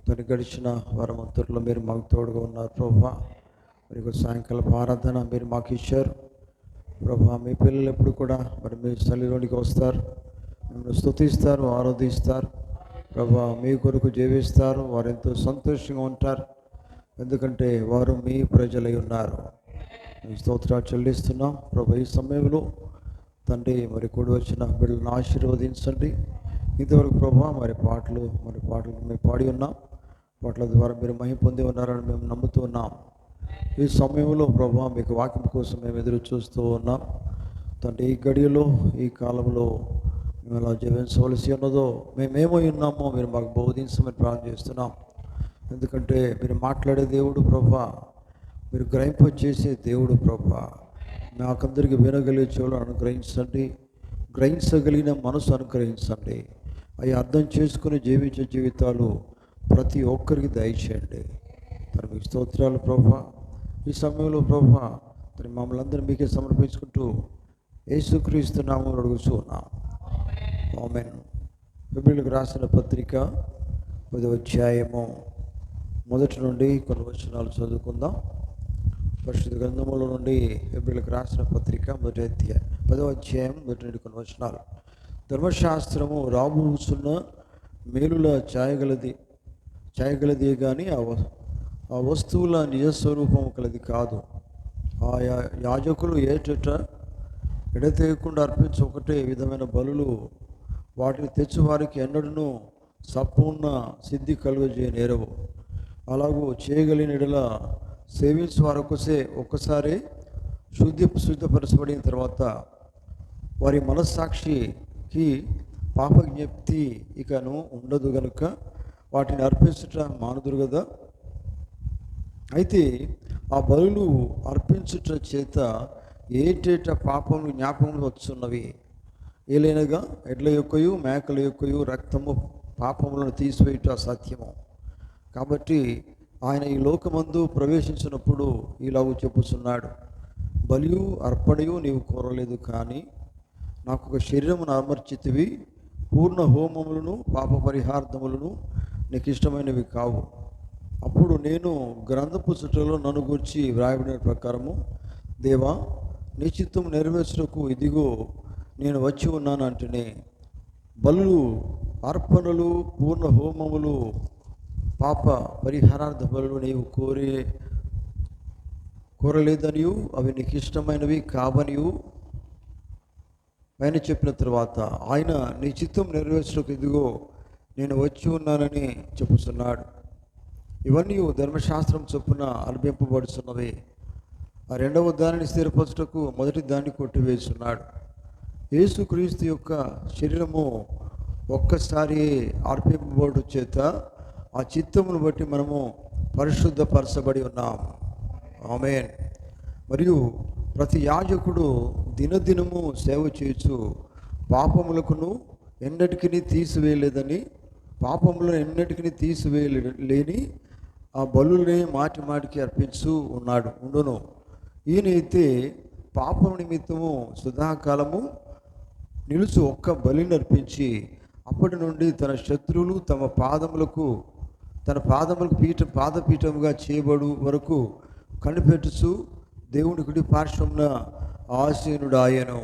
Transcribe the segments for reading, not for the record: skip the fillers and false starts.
తను గడిచిన వారమంతట్లో మీరు మాకు తోడుగా ఉన్నారు ప్రభా. మరి సాయంకాల ఆరాధన మీరు మాకు ఇచ్చారు ప్రభా. మీ పిల్లలు ఎప్పుడు కూడా మరి మీ సన్నిధిలోనికి వస్తారు, మిమ్మల్ని స్తుతిస్తారు, ఆరాధిస్తారు ప్రభా. మీ కొరకు జీవిస్తారు, వారు ఎంతో సంతోషంగా ఉంటారు, ఎందుకంటే వారు మీ ప్రజలై ఉన్నారు. మీ స్తోత్రాలు చెల్లిస్తున్నాం ప్రభా. ఈ సమయంలో తండ్రి మరి కూడి వచ్చిన బిడ్డలను ఆశీర్వదించండి. ఇంతవరకు ప్రభా మరి పాటలు మేము పాడి ఉన్నాం, పాటల ద్వారా మీరు మహిమ పొంది ఉన్నారని మేము నమ్ముతూ ఉన్నాం. ఈ సమయంలో ప్రభా మీకు వాక్యం కోసం మేము ఎదురు చూస్తూ ఉన్నాం తండ్రి. ఈ గడియలో ఈ కాలంలో మేము ఎలా జీవించవలసి ఉన్నదో, మేమేమై ఉన్నామో మీరు మాకు బోధించమని ప్రార్థన చేస్తున్నాం. ఎందుకంటే మీరు మాట్లాడే దేవుడు ప్రభా, మీరు గ్రహింప చేసే దేవుడు ప్రభా. మాకందరికి వినగలిగే చెవులు అనుగ్రహించండి, గ్రహించగలిగిన మనసు అనుగ్రహించండి. అవి అర్థం చేసుకుని జీవించే జీవితాలు ప్రతి ఒక్కరికి దయచేయండి. తన మీకు స్తోత్రాలు ప్రభా. ఈ సమయంలో ప్రభా తను మమ్మల్ని అందరూ మీకే సమర్పించుకుంటూ యేసుక్రీస్తు నామములో అడుగుచూ ఉన్నాం, ఆమేన్. ఫిబ్రవరికి రాసిన పత్రిక 10వ అధ్యాయము మొదటి నుండి కొన్ని వచనాలు చదువుకుందాం. పరిశుద్ధ గ్రంథముల నుండి ఫిబ్రవరికి రాసిన పత్రిక 10వ అధ్యాయం మొదటి నుండి కొన్ని వచనాలు. ధర్మశాస్త్రము రాబోతున్న మేలుల ఛాయగలది కానీ ఆ వస్తువుల నిజస్వరూపం కలది కాదు. ఆ యాజకులు ఏటట ఎడతెగకుండా అర్పించే ఒకటే విధమైన బలులు వాటిని తెచ్చువారికి ఎన్నడూ సంపూర్ణ సిద్ధి కలుగజేయనేరవు. అలాగూ చేయగలిగిన ఎడల సేవించే వారొకసే ఒక్కసారి శుద్ధపరచబడిన తర్వాత వారి మనస్సాక్షికి పాపజ్ఞప్తి ఇకను ఉండదు గనుక వాటిని అర్పించుట మానుదురు కదా. అయితే ఆ బలులు అర్పించుట చేత ఏటేట పాపములు జ్ఞాపకములు వచ్చున్నవి. ఏలైనగా ఎడ్ల యొక్కయు మేకల యొక్కయు రక్తము పాపములను తీసివేయుట సత్యము. కాబట్టి ఆయన ఈ లోకమందు ప్రవేశించినప్పుడు ఇలాగూ చెప్పుచున్నాడు, బలియు అర్పణయు నీవు కోరలేదు, కానీ నాకు ఒక శరీరమును అమర్చితివి. పూర్ణ హోమములను పాప పరిహార్థములను నీకు ఇష్టమైనవి కావు. అప్పుడు నేను గ్రంథపు చుట్టలో నన్ను గూర్చి వ్రాయబడిన ప్రకారము, దేవా నీ చిత్తం నెరవేర్చుటకు ఇదిగో నేను వచ్చి ఉన్నాను అంటేనే. బలులు, అర్పణలు, పూర్ణ హోమములు, పాప పరిహారార్థ బలులు నీవు కోరలేదనియు అవి నీకు ఇష్టమైనవి కావనియు ఆయన చెప్పిన తర్వాత ఆయన నీ చిత్తం నెరవేర్చుటకు ఇదిగో నేను వచ్చి ఉన్నానని చెప్పుచున్నాడు. ఇవన్నీ ధర్మశాస్త్రం చొప్పున అర్పింపబడుతున్నవి. ఆ రెండవ దానిని స్థిరపరచుటకు మొదటి దాన్ని కొట్టివేస్తున్నాడు. యేసుక్రీస్తు యొక్క శరీరము ఒక్కసారి అర్పింపబడు చేత ఆ చిత్తమును బట్టి మనము పరిశుద్ధపరచబడి ఉన్నాం, ఆమేన్. మరియు ప్రతి యాజకుడు దినదినము సేవ చేయొచ్చు పాపములకును ఎన్నటికీ తీసివేయలేదని, పాపములను ఎన్నటికీ తీసివేయలేని ఆ బలులనే మాటి మాటికి అర్పించు ఉండును. ఈయనైతే పాపం నిమిత్తము సదాకాలము నిలుచు ఒక్క బలిని అర్పించి అప్పటి నుండి తన శత్రువులు తన పాదములకు పాదపీఠముగా చేయబడు వరకు కనిపెట్టుచు దేవుని కుడి పార్శ్వమున ఆసీనుడాయను,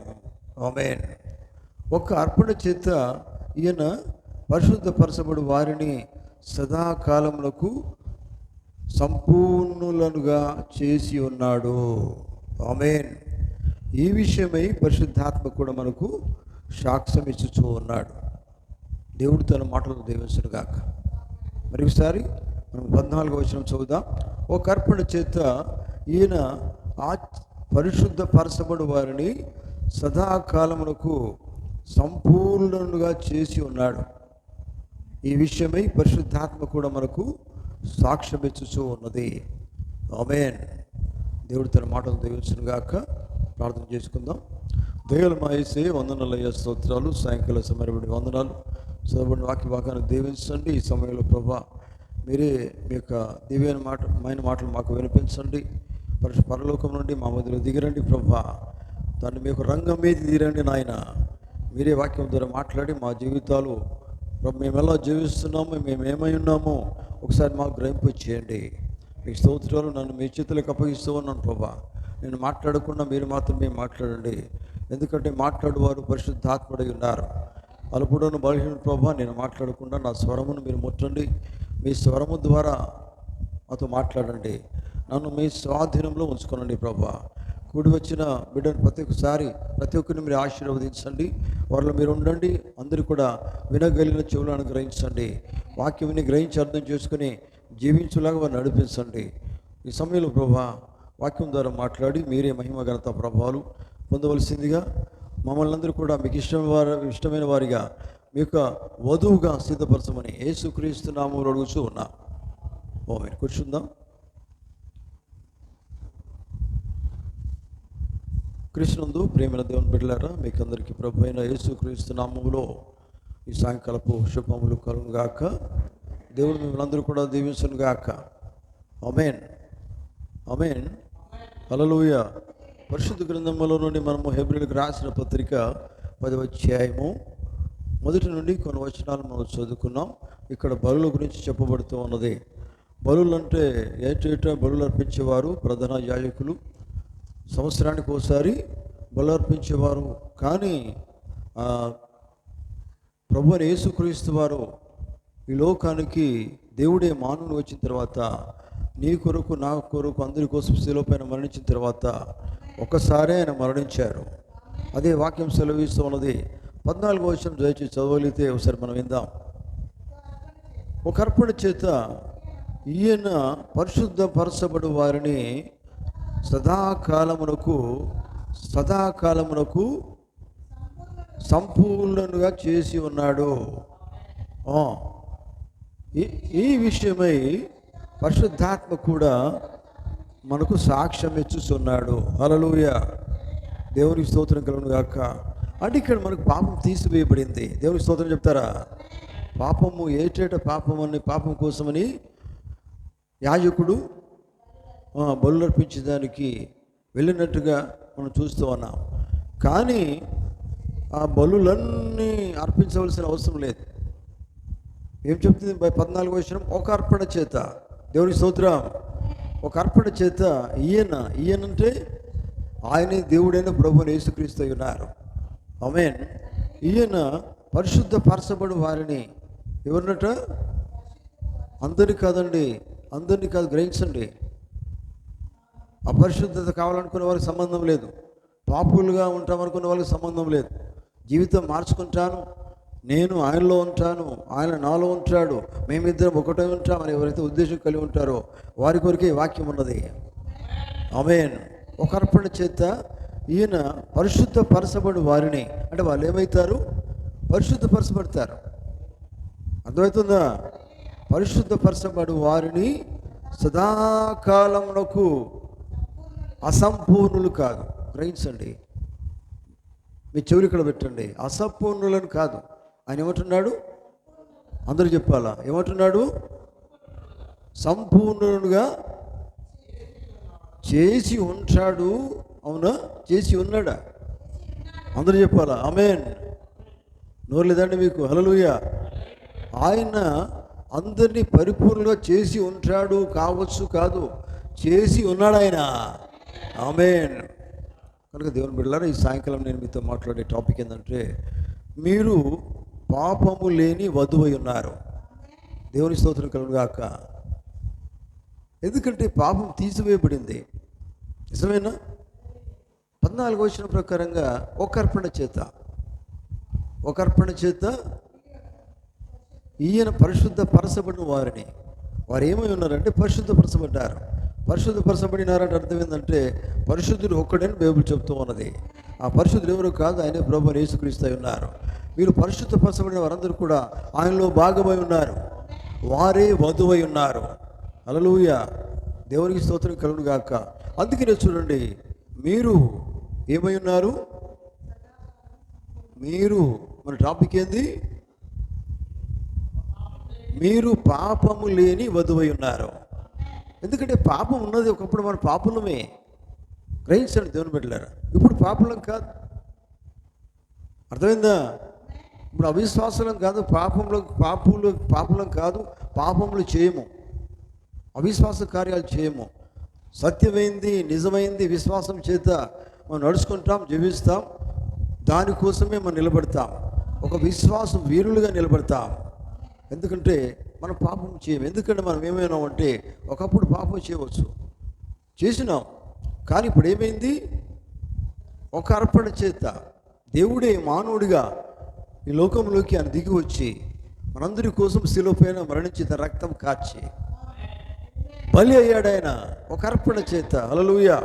ఆమేన్. ఒక్క అర్పణ చేత ఈయన పరిశుద్ధపరచబడు వారిని సదాకాలములకు సంపూర్ణులనుగా చేసి ఉన్నాడు, ఆమేన్. ఈ విషయమై పరిశుద్ధాత్మ కూడా మనకు సాక్ష్యం ఇచ్చుచూ ఉన్నాడు. దేవుడు తన మాటలు దీవించును గాక. మరి ఒకసారి మనం 14వ వచనం చదువుదాం. ఒక అర్పణ చేత ఈయన పరిశుద్ధపరచబడు వారిని సదాకాలమునకు సంపూర్ణులుగా చేసి ఉన్నాడు. ఈ విషయమై పరిశుద్ధాత్మ కూడా మనకు సాక్ష్యం ఇచ్చుచూ ఉన్నది, ఆమేన్. దేవుడు తన మాటలు దీవించును గాక. ప్రార్థన చేసుకుందాం. దేవుల మాయేసే వందనాలయ్య, స్తోత్రాలు. సాయంకాల సమయబడి వందనాలు. చదవబడిన వాక్య భాగాన్ని దీవించండి. ఈ సమయంలో ప్రభా మీరే మీ యొక్క దివ్యమైన మాటలు మాకు వినిపించండి. పరలోకం నుండి మా మధ్యలో దిగిరండి ప్రభా. దాన్ని మీకు రంగం మీద దిగిరండి నాయన. మీరే వాక్యం ద్వారా మాట్లాడి మా జీవితాలు ప్రభు మేము ఎలా జీవిస్తున్నాము, మేము ఏమై ఉన్నామో ఒకసారి మాకు గ్రహింపు చేయండి. మీ స్తోత్రాలు నన్ను మీ చేతులకు అప్పగిస్తూ ఉన్నాను ప్రభా. నేను మాట్లాడకుండా మీరు మాత్రమే మాట్లాడండి. ఎందుకంటే మాట్లాడువారు పరిశుద్ధాత్ముడై ఉన్నారు. అల్పుడను బలహీన ప్రభా, నేను మాట్లాడకుండా నా స్వరమును మీరు ముట్టండి. మీ స్వరము ద్వారా మాతో మాట్లాడండి. నన్ను మీ స్వాధీనంలో ఉంచుకోనండి ప్రభా. కూడి వచ్చిన బిడ్డను ప్రతి ఒక్కరిని మీరు ఆశీర్వదించండి. వారిలో మీరు ఉండండి. అందరూ కూడా వినగలిగిన చెవులను అనుగ్రహించండి. వాక్యం విని గ్రహించి అర్థం చేసుకుని జీవించులాగా వారిని నడిపించండి. ఈ సమయంలో ప్రభా వాక్యం ద్వారా మాట్లాడి మీరే మహిమ ఘనత ప్రభావాలు పొందవలసిందిగా మమ్మల్ని అందరూ కూడా మీకు ఇష్టమైన వారిగా మీ యొక్క వధువుగా సిద్ధపరచమని యేసుక్రీస్తు నామములో అడుగుతూ ఉన్నా. మీరు కూర్చుందాం. కృష్ణందు ప్రేమల దేవుని బిడ్డలారా, మీకు అందరికీ ప్రభు అయిన యేసుక్రీస్తు నామములో ఈ సాయంకాలపు శుభములు కలుగును గాక. దేవుడు మిమ్మల్ని అందరూ కూడా దీవించును గాక. ఆమేన్, ఆమేన్, హల్లెలూయా. పరిశుద్ధ గ్రంథంలో నుండి మనము హెబ్రీయులకు రాసిన పత్రిక 10వ అధ్యాయము మొదటి నుండి కొన్ని వచనాలు మనం చదువుకున్నాం. ఇక్కడ బలుల గురించి చెప్పబడుతూ ఉన్నది. బలులు అంటే ఏటేటా బలులు అర్పించేవారు ప్రధాన యాజకులు. సంవత్సరానికి ఒకసారి బలు అర్పించేవారు. కానీ ప్రభువైన యేసుక్రీస్తు వారు ఈ లోకానికి దేవుడే మానవుని వచ్చిన తర్వాత నీ కొరకు నా కొరకు అందరి కోసం శిలువ పైన మరణించిన తర్వాత ఒక్కసారే ఆయన మరణించారు. అదే వాక్యం సెలవిస్తూ ఉన్నది. 14వ వచనం దయచేసి చదవగలిగితే ఒకసారి మనం విందాం. ఒక అర్పణ చేత ఈయన పరిశుద్ధపరచబడు వారిని సదాకాలమునకు సంపూర్ణంగా చేసి ఉన్నాడు. ఈ విషయమై పరిశుద్ధాత్మ కూడా మనకు సాక్ష్యం ఇచ్చుచున్నాడు. హల్లెలూయా, దేవునికి స్తోత్రం కలుగును గాక. అంటే ఇక్కడ మనకు పాపం తీసివేయబడింది. దేవునికి స్తోత్రం చెప్తారా? పాపము ఏటేట పాపం కోసమని యాజకుడు బలు అర్పించడానికి వెళ్ళినట్టుగా మనం చూస్తూ ఉన్నాం. కానీ ఆ బలులన్నీ అర్పించవలసిన అవసరం లేదు. ఏం చెప్తుంది 14వ వచనం? ఒక అర్పణ చేత, దేవుని స్తోత్రం, ఒక అర్పణ చేత ఈయనంటే ఆయనే దేవుడైన ప్రభువైన యేసుక్రీస్తు అయి ఉన్నారు. ఆమేన్. ఈయన పరిశుద్ధపరచబడు వారిని ఎవరినట? అందరినీ కాదండి, అందరినీ కాదు, గ్రహించండి. అపరిశుద్ధత కావాలనుకునే వాళ్ళకి సంబంధం లేదు. పాపులుగా ఉంటామనుకునే వాళ్ళకి సంబంధం లేదు. జీవితం మార్చుకుంటాను, నేను ఆయనలో ఉంటాను, ఆయన నాలో ఉంటాడు, మేమిద్దరం ఒకటే ఉంటామని ఎవరైతే ఉద్దేశం కలిగి ఉంటారో వారి కొరికే వాక్యం ఉన్నది. ఆమేన్. ఒక అర్పణ చేత ఈయన పరిశుద్ధపరచబడు వారిని, అంటే వాళ్ళు ఏమవుతారు? పరిశుద్ధపరచబడతారు. అర్థమవుతుందా? పరిశుద్ధపరచబడు వారిని సదాకాలమునకు అసంపూర్ణులు కాదు, గ్రహించండి. మీ చెవులు ఇక్కడ పెట్టండి. అసంపూర్ణులను కాదు. ఆయన ఏమంటున్నాడు? అందరూ చెప్పాలా? ఏమంటున్నాడు? సంపూర్ణులుగా చేసి ఉంటాడు. అవునా? చేసి ఉన్నాడా? అందరూ చెప్పాలా? ఆమేన్. నోరు లేదండి మీకు? హల్లెలూయా. ఆయన అందరినీ పరిపూర్ణంగా చేసి ఉంటాడు. కాదు, చేసి ఉన్నాడు ఆయన. ఆమేన్. కనుక దేవుని బిడ్డలారా, ఈ సాయంకాలం నేను మీతో మాట్లాడే టాపిక్ ఏంటంటే, మీరు పాపము లేని వధువై ఉన్నారు. దేవుని స్తోత్రం కలుగును గాక. ఎందుకంటే పాపం తీసివేయబడింది. నిజమేనా? 14వ వచనం ప్రకారంగా ఒక అర్పణ చేత ఈయన పరిశుద్ధపరచబడిన వారిని, వారు ఏమై ఉన్నారంటే పరిశుద్ధపరచబడ్డారు. పరిశుద్ధపరచబడినారంటే అర్థం ఏంటంటే పరిశుద్ధుడు ఒక్కడని బైబిల్ చెప్తూ ఉన్నది. ఆ పరిశుద్ధుడు ఎవరు కాదు, ఆయనే ప్రభువైన యేసుక్రీస్తు అయి ఉన్నారు. మీరు పరిశుద్ధపరచబడిన వారందరూ కూడా ఆయనలో భాగమై ఉన్నారు. వారే వధువై ఉన్నారు. హల్లెలూయా, దేవునికి స్తోత్రం కలుగును గాక. అందుకనే చూడండి, మీరు ఏమై ఉన్నారు? మీరు, మన టాపిక్ ఏంది? మీరు పాపము లేని వధువై ఉన్నారు. ఎందుకంటే పాపం ఉన్నది, ఒకప్పుడు మన పాపులమే. గ్రహించండి దేవుని బిడ్డలారా, ఇప్పుడు పాపులం కాదు. అర్థమైందా? ఇప్పుడు అవిశ్వాసం కాదు, పాపులం కాదు, పాపములు చేయము, అవిశ్వాస కార్యాలు చేయము. సత్యమైంది, నిజమైంది విశ్వాసం చేత మనం నడుచుకుంటాం, జీవిస్తాం. దానికోసమే మనం నిలబడతాం, ఒక విశ్వాసం వీరులుగా నిలబడతాం. ఎందుకంటే మనం పాపం చేయము. ఎందుకంటే మనం ఏమైనా అంటే ఒకప్పుడు పాపం చేయవచ్చు, చేసినాం. కానీ ఇప్పుడు ఏమైంది? ఒక అర్పణ చేత దేవుడే మానవుడిగా ఈ లోకంలోకి ఆయన దిగి వచ్చి మనందరి కోసం శిలువ పైన మరణించి తన రక్తం కార్చి బలి అయ్యాడు. ఆయన ఒక అర్పణ చేత. హల్లెలూయా.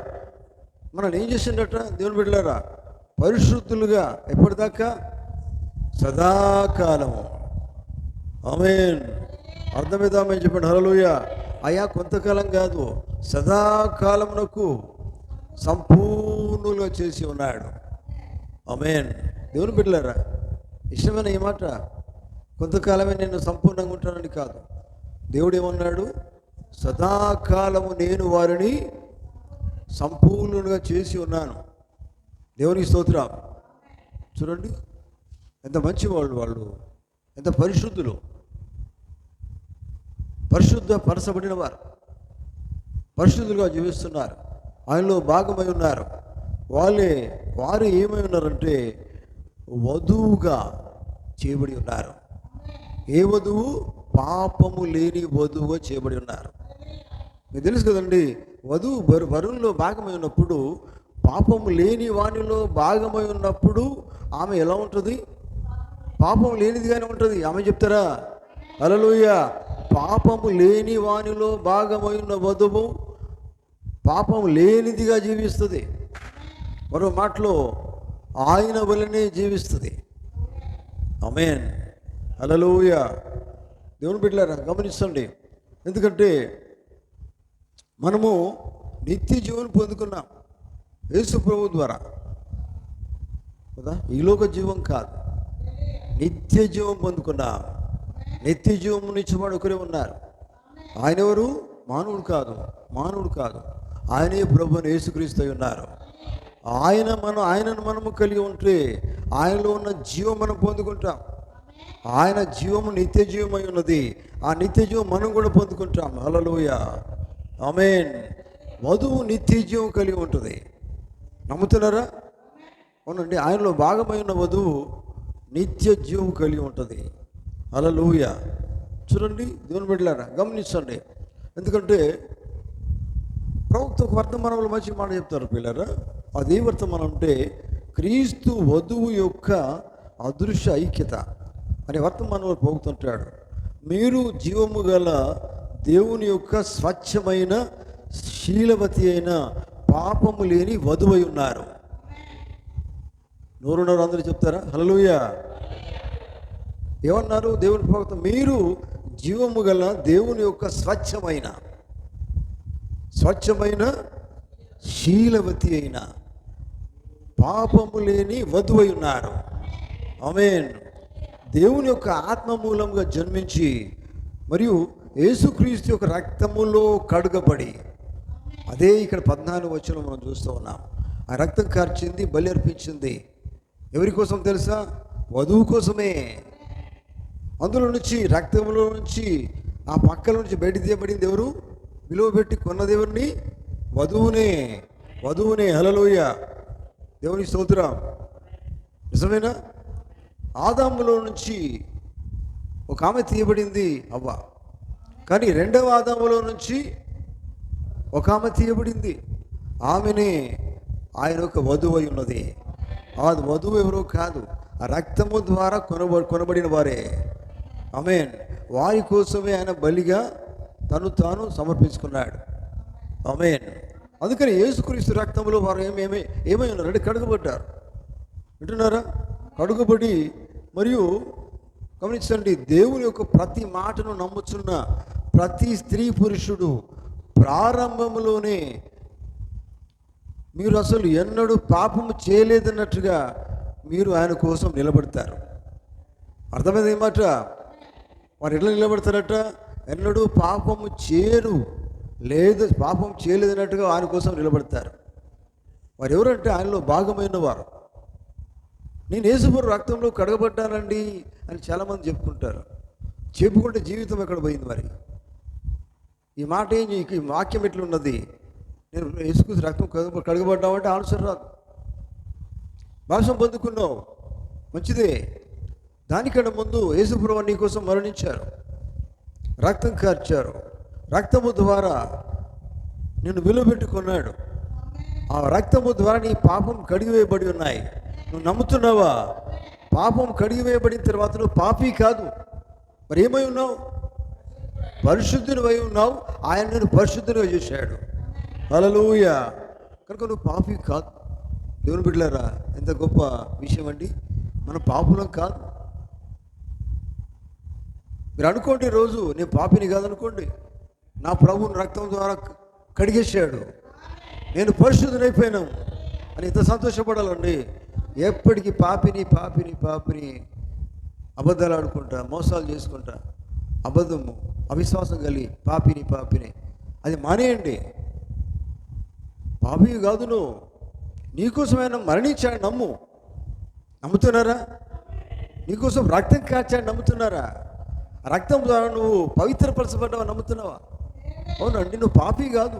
మనం ఏం చేసిండట దేవుని బిడ్డలారా? పరిశుద్ధులుగా ఎప్పటిదాకా? సదాకాలము. ఆమేన్. అర్థమేదామని చెప్పండి. హల్లెలూయా. అయ్యా కొంతకాలం కాదు, సదాకాలమునకు సంపూర్ణులుగా చేసి ఉన్నాడు. ఆమేన్. దేవుని బిడ్డలారా, ఇష్టమైన ఈ మాట. కొంతకాలమే నేను సంపూర్ణంగా ఉంటానని కాదు. దేవుడు ఏమన్నాడు? సదాకాలము నేను వారిని సంపూర్ణంగా చేసి ఉన్నాను. దేవునికి స్తోత్రం. చూడండి ఎంత మంచి వాళ్ళు ఎంత పరిశుద్ధులు, పరచబడిన వారు, పరిశుద్ధులుగా జీవిస్తున్నారు, ఆయనలో భాగమై ఉన్నారు. వారు ఏమై ఉన్నారంటే వధువుగా చేయబడి ఉన్నారు. ఏ వధువు? పాపము లేని వధువుగా చేయబడి ఉన్నారు. మీకు తెలుసు కదండి, వధువు వరుణ్ణిలో భాగమై ఉన్నప్పుడు, పాపము లేని వానిలో భాగమై ఉన్నప్పుడు ఆమె ఎలా ఉంటుంది? పాపం లేనిదిగానే ఉంటుంది. ఆమె చెప్తారా? హల్లెలూయా. పాపము లేని వానిలో భాగమై ఉన్న వధువు పాపం లేనిదిగా జీవిస్తుంది. మరో మాటలో ఆయన వలనే జీవిస్తుంది. ఆమేన్. హల్లెలూయా. దేవుని బిడ్డలారా గమనించండి. ఎందుకంటే మనము నిత్య జీవం పొందుకున్నాం యేసు ప్రభు ద్వారా కదా. ఈలోక జీవం కాదు, నిత్య జీవం పొందుకున్నాం. నిత్య జీవం ఇచ్చేవాడు ఒకరే ఉన్నారు. ఆయన ఎవరు? మానవుడు కాదు. ఆయనే ప్రభు అని యేసుక్రీస్తు అయి ఉన్నారు. ఆయనను మనము కలిగి ఉంటే ఆయనలో ఉన్న జీవం మనం పొందుకుంటాం. ఆయన జీవము నిత్య జీవమై ఉన్నది. ఆ నిత్య జీవం మనం కూడా పొందుకుంటాం. హల్లెలూయా. ఆమేన్. వధువు నిత్య జీవం కలిగి ఉంటుంది. నమ్ముతున్నారా? అవునండి. ఆయనలో భాగమై ఉన్న వధువు నిత్య జీవం కలిగి ఉంటుంది. హల్లెలూయా. చూడండి దేవుని బిడ్డలారా గమనించండి. ఎందుకంటే ప్రవక్త ఒక వర్తమానంలో మంచి మాట చెప్తారు పిల్లరా. అదే వర్తమానం అంటే క్రీస్తు వధువు యొక్క అదృశ్య ఐక్యత అనే వర్తమానంలో పోగుతుంటాడు. మీరు జీవము గల దేవుని యొక్క స్వచ్ఛమైన శీలవతి అయిన పాపము లేని వధువై ఉన్నారు. నోరున్నారు అందరూ చెప్తారా? హల్లెలూయా. ఏమన్నారు దేవుని ప్రవక్త? మీరు జీవము గల దేవుని యొక్క స్వచ్ఛమైన శీలవతి అయిన పాపము లేని వధువై ఉన్నారు. ఆమేన్. దేవుని యొక్క ఆత్మ మూలంగా జన్మించి మరియు యేసుక్రీస్తు యొక్క రక్తములో కడుగబడి, అదే ఇక్కడ 14 వచనం మనం చూస్తూ ఉన్నాం. ఆ రక్తం కార్చింది, బలి అర్పించింది. ఎవరి కోసం తెలుసా? వధువు కోసమే. అందులో నుంచి, రక్తంలో నుంచి, ఆ పక్కల నుంచి బయట తీయబడింది ఎవరు? విలువ పెట్టి కొన్నది ఎవరిని? వధువునే. హల్లెలూయా. దేవుని స్తోత్రం. నిజమేనా? ఆదాములో నుంచి ఒక ఆమె తీయబడింది, అవ్వ. కానీ రెండవ ఆదాములో నుంచి ఒక ఆమె తీయబడింది. ఆమెనే ఆయన ఒక వధువు అయి ఉన్నది. ఆ వధువు ఎవరో కాదు, ఆ రక్తము ద్వారా కొనబడిన వారే. ఆమేన్. వారి కోసమే ఆయన బలిగా తాను సమర్పించుకున్నాడు. ఆమేన్. అందుకని యేసుక్రీస్తు రక్తంలో వారు ఏమై ఉన్నారంటే కడుగబడ్డారు. వింటున్నారా? కడుగబడి మరియు గమనించండి, దేవుని యొక్క ప్రతి మాటను నమ్ముచున్న ప్రతి స్త్రీ పురుషుడు ప్రారంభంలోనే మీరు అసలు ఎన్నడూ పాపము చేయలేదన్నట్టుగా మీరు ఆయన కోసం నిలబడతారు. అర్థమైంది మాట? వారు ఎట్లా నిలబడతారట? ఎన్నడూ పాపం చేయలేదన్నట్టుగా ఆయన కోసం నిలబడతారు. వారు ఎవరంటే ఆయనలో భాగమైన వారు. నేను యేసుప్రభు రక్తంలో కడగబడ్డానండి అని చాలామంది చెప్పుకుంటారు. చెప్పుకుంటే జీవితం ఎక్కడ పోయింది మరి? ఈ మాట ఏం, ఈ వాక్యం ఎట్లున్నది? నేను యేసుక్రీస్తు రక్తం కడగబడ్డామంటే ఆన్సర్ రాదు. బాప్తిసం పొందుకున్నావు, మంచిదే. దానికన్నా ముందు యేసుప్రభు నీ కోసం మరణించారు, రక్తం కార్చారు, రక్తము ద్వారా నిన్ను విలువబెట్టుకున్నాడు. ఆ రక్తము ద్వారా నీ పాపం కడిగివేయబడి ఉన్నాయి. నువ్వు నమ్ముతున్నావా? పాపం కడిగివేయబడిన తర్వాత నువ్వు పాపి కాదు, మరి ఏమై ఉన్నావు? పరిశుద్ధునివై ఉన్నావు. ఆయన నేను పరిశుద్ధునిగా చేశాడు. హల్లెలూయా. కనుక నువ్వు పాపి కాదు. దేవుని బిడ్డలారా, ఎంత గొప్ప విషయం అండి. మనం పాపులం కాదు. మీరు అనుకోండి, రోజు నేను పాపిని కాదనుకోండి, నా ప్రభువుని రక్తం ద్వారా కడిగేశాడు, నేను పరిశుద్ధునైపోయాను అని ఎంత సంతోషపడాలండి. ఎప్పటికీ పాపిని పాపిని పాపిని అబద్ధాలు ఆడుకుంటా, మోసాలు చేసుకుంటా, అబద్ధము అవిశ్వాసం కలిగి పాపిని పాపిని అది మానేయండి. పాపి కాదు నువ్వు, నీకోసమైనా మరణించాడు నమ్ముతున్నారా? నీకోసం రక్తం కార్చాడు నమ్ముతున్నారా? రక్తం ద్వారా నువ్వు పవిత్రపరచబడ్డావా నమ్ముతున్నావా? అవునండి, నువ్వు పాపి కాదు,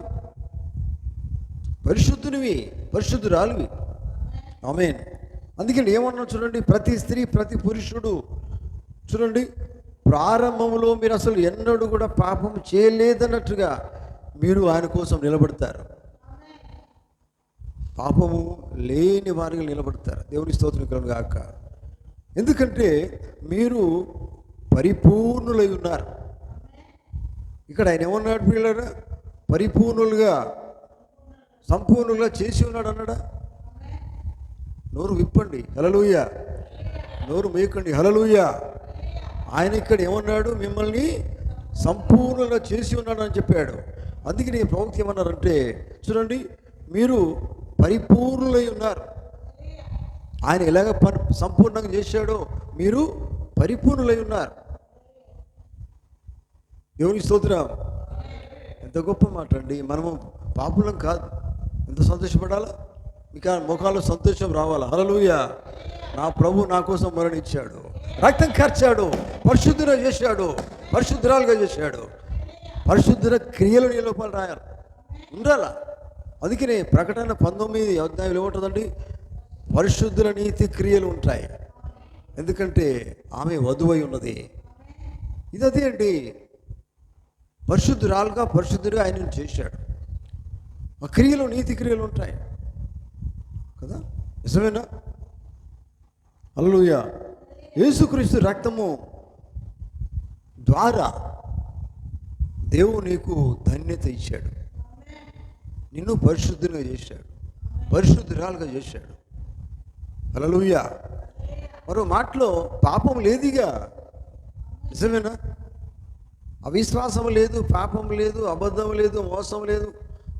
పరిశుద్ధునివి, పరిశుద్ధురాలివి. ఆమేన్. అందుకని ఏమన్నా చూడండి, ప్రతి స్త్రీ ప్రతి పురుషుడు చూడండి, ప్రారంభంలో మీరు అసలు ఎన్నడూ కూడా పాపం చేయలేదన్నట్టుగా మీరు ఆయన కోసం నిలబడతారు. పాపము లేని వారిగా నిలబడతారు. దేవుని స్తోత్రం కలుగును గాక. ఎందుకంటే మీరు పరిపూర్ణులై ఉన్నారు. ఇక్కడ ఆయన ఏమన్నాడు పిల్లరా? పరిపూర్ణులుగా, సంపూర్ణులుగా చేసి ఉన్నాడు అన్నాడా? నోరు విప్పండి, హల్లెలూయా. నోరు మేకండి, హల్లెలూయా. ఆయన ఇక్కడ ఏమన్నాడు? మిమ్మల్ని సంపూర్ణంగా చేసి ఉన్నాడు అని చెప్పాడు. అందుకే నేను ప్రవక్త ఏమన్నారంటే చూడండి, మీరు పరిపూర్ణులై ఉన్నారు. ఆయన ఎలాగ సంపూర్ణంగా చేశాడో మీరు పరిపూర్ణులై ఉన్నారు. దేవుని స్తోత్రం. ఎంత గొప్ప మాట అండి. మనము పాపులం కాదు. ఎంత సంతోషపడాలా? మీకు ముఖాల్లో సంతోషం రావాలా? హల్లెలూయా. నా ప్రభు నా కోసం మరణించాడు, రక్తం కార్చాడు, పరిశుద్ధుగా చేశాడు, పరిశుద్ధురాలుగా చేశాడు. పరిశుద్ధుల క్రియలు నీ లోపల రాయాలి, ఉండాలా. అందుకనే ప్రకటన 19 అధ్యాయంలో ఏముంటుందండి? పరిశుద్ధుల నీతి క్రియలు ఉంటాయి. ఎందుకంటే ఆమె వధువై ఉన్నది. ఇది అదే అండి, పరిశుద్ధురాలుగా పరిశుద్ధుడిగా ఆయనను చేశాడు. ఆ క్రియలు నీతి క్రియలు ఉంటాయి కదా, నిజమేనా? హల్లెలూయా. యేసుక్రీస్తు రక్తము ద్వారా దేవుడు నీకు ధన్యత ఇచ్చాడు, నిన్ను పరిశుద్ధునిగా చేశాడు, పరిశుద్ధురాలుగా చేశాడు. హల్లెలూయా. మరో మాటలో పాపం లేదుగా, నిజమేనా? అవిశ్వాసం లేదు, పాపం లేదు, అబద్ధం లేదు, మోసం లేదు.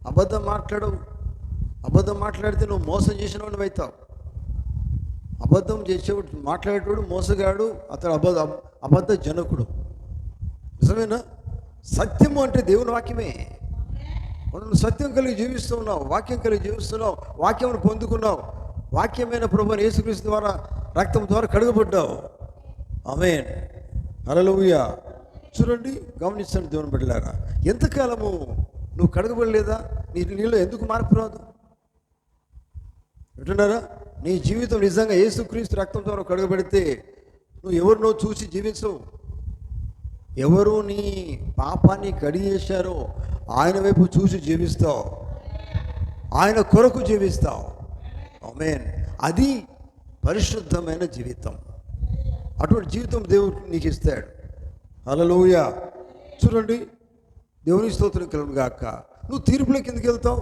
అబద్ధం మాట్లాడవు. అబద్ధం మాట్లాడితే నువ్వు మోసం చేసిన వాడిని అవుతావు. అబద్ధం చేసేవాడు, మాట్లాడేవాడు మోసగాడు, అతడు అబద్ధ జనకుడు. నిజమేనా? సత్యము అంటే దేవుని వాక్యమే. నువ్వు సత్యం కలిగి జీవిస్తున్నావు, వాక్యం కలిగి జీవిస్తున్నావు, వాక్యం పొందుకున్నావు. వాక్యమైన ప్రభువుని యేసుక్రీస్తు ద్వారా రక్తం ద్వారా కడుగబడ్డావు. ఆమేన్. హల్లెలూయా. చూడండి, గమనించండి దేవుని బిడ్డలారా, ఎంతకాలము నువ్వు కడగబడలేదా? నీలో ఎందుకు మార్పు రాదు? వింటున్నారా? నీ జీవితం నిజంగా యేసుక్రీస్తు రక్తం ద్వారా కడగబడితే నువ్వు ఎవరినో చూసి జీవించవు. ఎవరు నీ పాపాన్ని కడిగేశారో ఆయన వైపు చూసి జీవిస్తావు, ఆయన కొరకు జీవిస్తావు. ఆమేన్. అది పరిశుద్ధమైన జీవితం. అటువంటి జీవితం దేవుడు నీకు ఇస్తాడు. హల్లెలూయా. చూడండి, దేవుని స్తోత్రం కలుగును గాక. నువ్వు తీర్పులోకి ఎందుకు వెళ్తావు?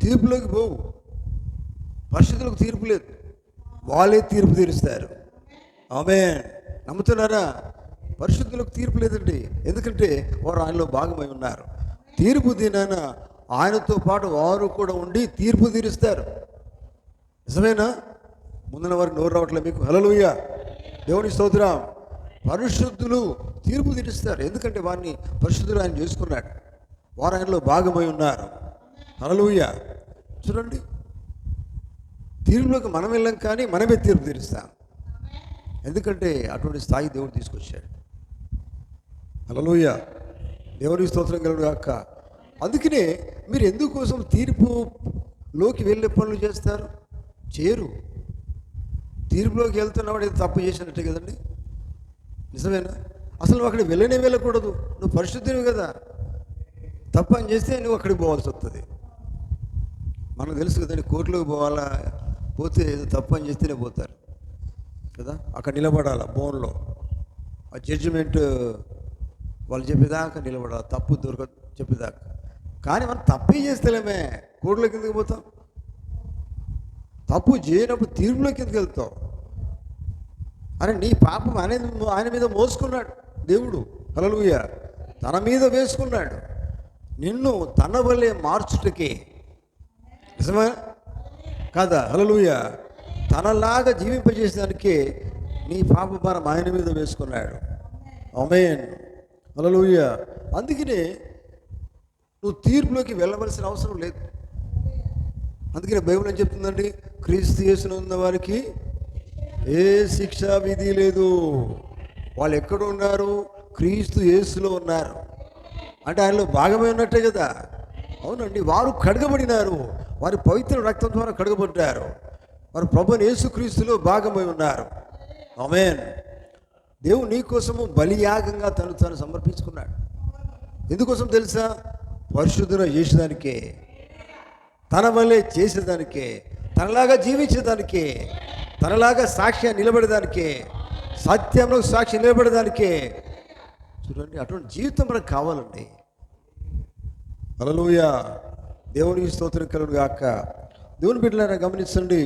తీర్పులోకి పోవు. పరిశుద్ధులకు తీర్పు లేదు, వాళ్ళే తీర్పు తీరుస్తారు. ఆమేన్. నమ్ముతున్నారా? పరిశుద్ధులకు తీర్పు లేదండి, ఎందుకంటే వారు ఆయనలో భాగమై ఉన్నారు. తీర్పు దినాన ఆయనతో పాటు వారు కూడా ఉండి తీర్పు తీరుస్తారు. నిజమేనా? ముందున వారికి నోరు రావట్లే మీకు? హల్లెలూయా. దేవుని స్తోత్రం. పరిశుద్ధులు తీర్పు తీరుస్తారు, ఎందుకంటే వారిని పరిశుద్ధులు ఆయన చేసుకున్నాడు, వారు ఆయనలో భాగమై ఉన్నారు. హల్లెలూయా. చూడండి, తీర్పులోకి మనం వెళ్ళాం, కానీ మనమే తీర్పు తీరుస్తాం. ఎందుకంటే అటువంటి స్థాయి దేవుడు తీసుకొచ్చాడు. హల్లెలూయా, దేవుని స్తోత్రం కలుగును గాక. అందుకనే మీరు ఎందుకోసం తీర్పులోకి వెళ్ళే పనులు చేస్తారు? చేయరు. తీర్పులోకి వెళ్తున్నవాడు ఏదో తప్పు చేసినట్టే కదండి, నిజమేనా? అసలు నువ్వు అక్కడికి వెళ్ళకూడదు. నువ్వు పరిశుద్ధివి కదా. తప్పు అని చేస్తే నువ్వు అక్కడికి పోవాల్సి వస్తుంది. మనకు తెలుసు కదండి, కోర్టులోకి పోతే ఏదో తప్పు అని చేస్తేనే పోతారు కదా. అక్కడ నిలబడాలి బోన్లో, ఆ జడ్జిమెంట్ వాళ్ళు చెప్పేదాకా నిలబడాలి, తప్పు చెప్పేదాకా. కానీ మనం తప్పే చేస్తలేమే, కోర్టులోకి ఎందుకు పోతాం? తప్పు చేయనప్పుడు తీర్పులోకి ఎందుకు వెళ్తావు? అరే, నీ పాపం ఆయన మీద మోసుకున్నాడు దేవుడు. హల్లెలూయా, తన మీద వేసుకున్నాడు నిన్ను తన వల్లే మార్చుటకే. నిజమా కాదా? హల్లెలూయా, తనలాగా జీవింపజేసేదానికే నీ పాప భారం ఆయన మీద వేసుకున్నాడు. ఆమేన్, హల్లెలూయా. అందుకనే నువ్వు తీర్పులోకి వెళ్ళవలసిన అవసరం లేదు. అందుకనే బైబిల్ ఏం చెప్తుందండి? క్రీస్తు యేసులో ఉన్న వారికి ఏ శిక్షా విధి లేదు. వాళ్ళు ఎక్కడ ఉన్నారు? క్రీస్తు యేసులో ఉన్నారు. అంటే ఆయనలో భాగమై ఉన్నట్టే కదా. అవునండి, వారు కడగబడినారు, వారి పవిత్ర రక్తం ద్వారా కడగబడ్డారు, వారు ప్రభువైన యేసుక్రీస్తులో భాగమై ఉన్నారు. ఆమేన్. దేవుడు నీ కోసము బలియాగంగా తను సమర్పించుకున్నాడు. ఎందుకోసం తెలుసా? పరిశుద్ధున చేసేదానికే, తన వల్లే చేసేదానికే, తనలాగా జీవించేదానికే, తనలాగా సాక్ష్యం నిలబడేదానికే, సత్యంలో సాక్ష్యం నిలబడేదానికే. చూడండి, అటువంటి జీవితం మనకు కావాలండి. హల్లెలూయా, దేవునికి స్తోత్రం కలుగును గాక. దేవుని బిడ్డలారా గమనించండి,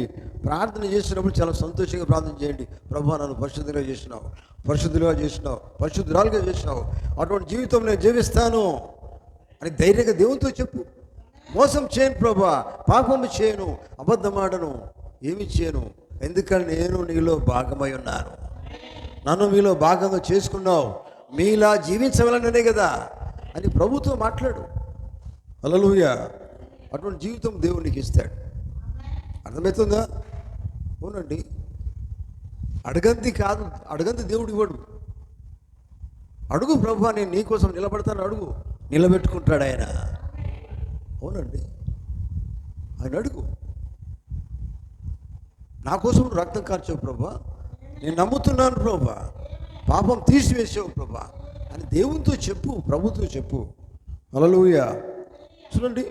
ప్రార్థన చేసినప్పుడు చాలా సంతోషంగా ప్రార్థన చేయండి. ప్రభువా, నన్ను పరిశుద్ధంగా చేసినావు, పరిశుద్ధురాలుగా చేసినావు, అటువంటి జీవితం నేను జీవిస్తాను అని ధైర్యంగా దేవునితో చెప్పు. మోసం చేయను ప్రభువా, పాపము చేయను, అబద్ధమాడను, ఏమి చేయను, ఎందుకంటే నేను నీలో భాగమై ఉన్నాను, నన్ను మీలో భాగంగా చేసుకున్నావు, మీలా జీవించవాలనే కదా అని ప్రభుతో మాట్లాడు. హల్లెలూయా, అటువంటి జీవితం దేవునికి ఇస్తాడు. అర్థమవుతుందా? అవునండి, అడగంది దేవుడు ఇవ్వడు. అడుగు, ప్రభువా నేను నీకోసం నిలబడతాను, అడుగు, నిలబెట్టుకుంటాడు ఆయన. అవునండి, ఆయన అడుగు. నా కోసం రక్తం కార్చావు ప్రభువా, నేను నమ్ముతున్నాను ప్రభువా, పాపం తీసివేసావు ప్రభువా అని దేవునితో చెప్పు, ప్రభుతో చెప్పు. హల్లెలూయా. చూడండి,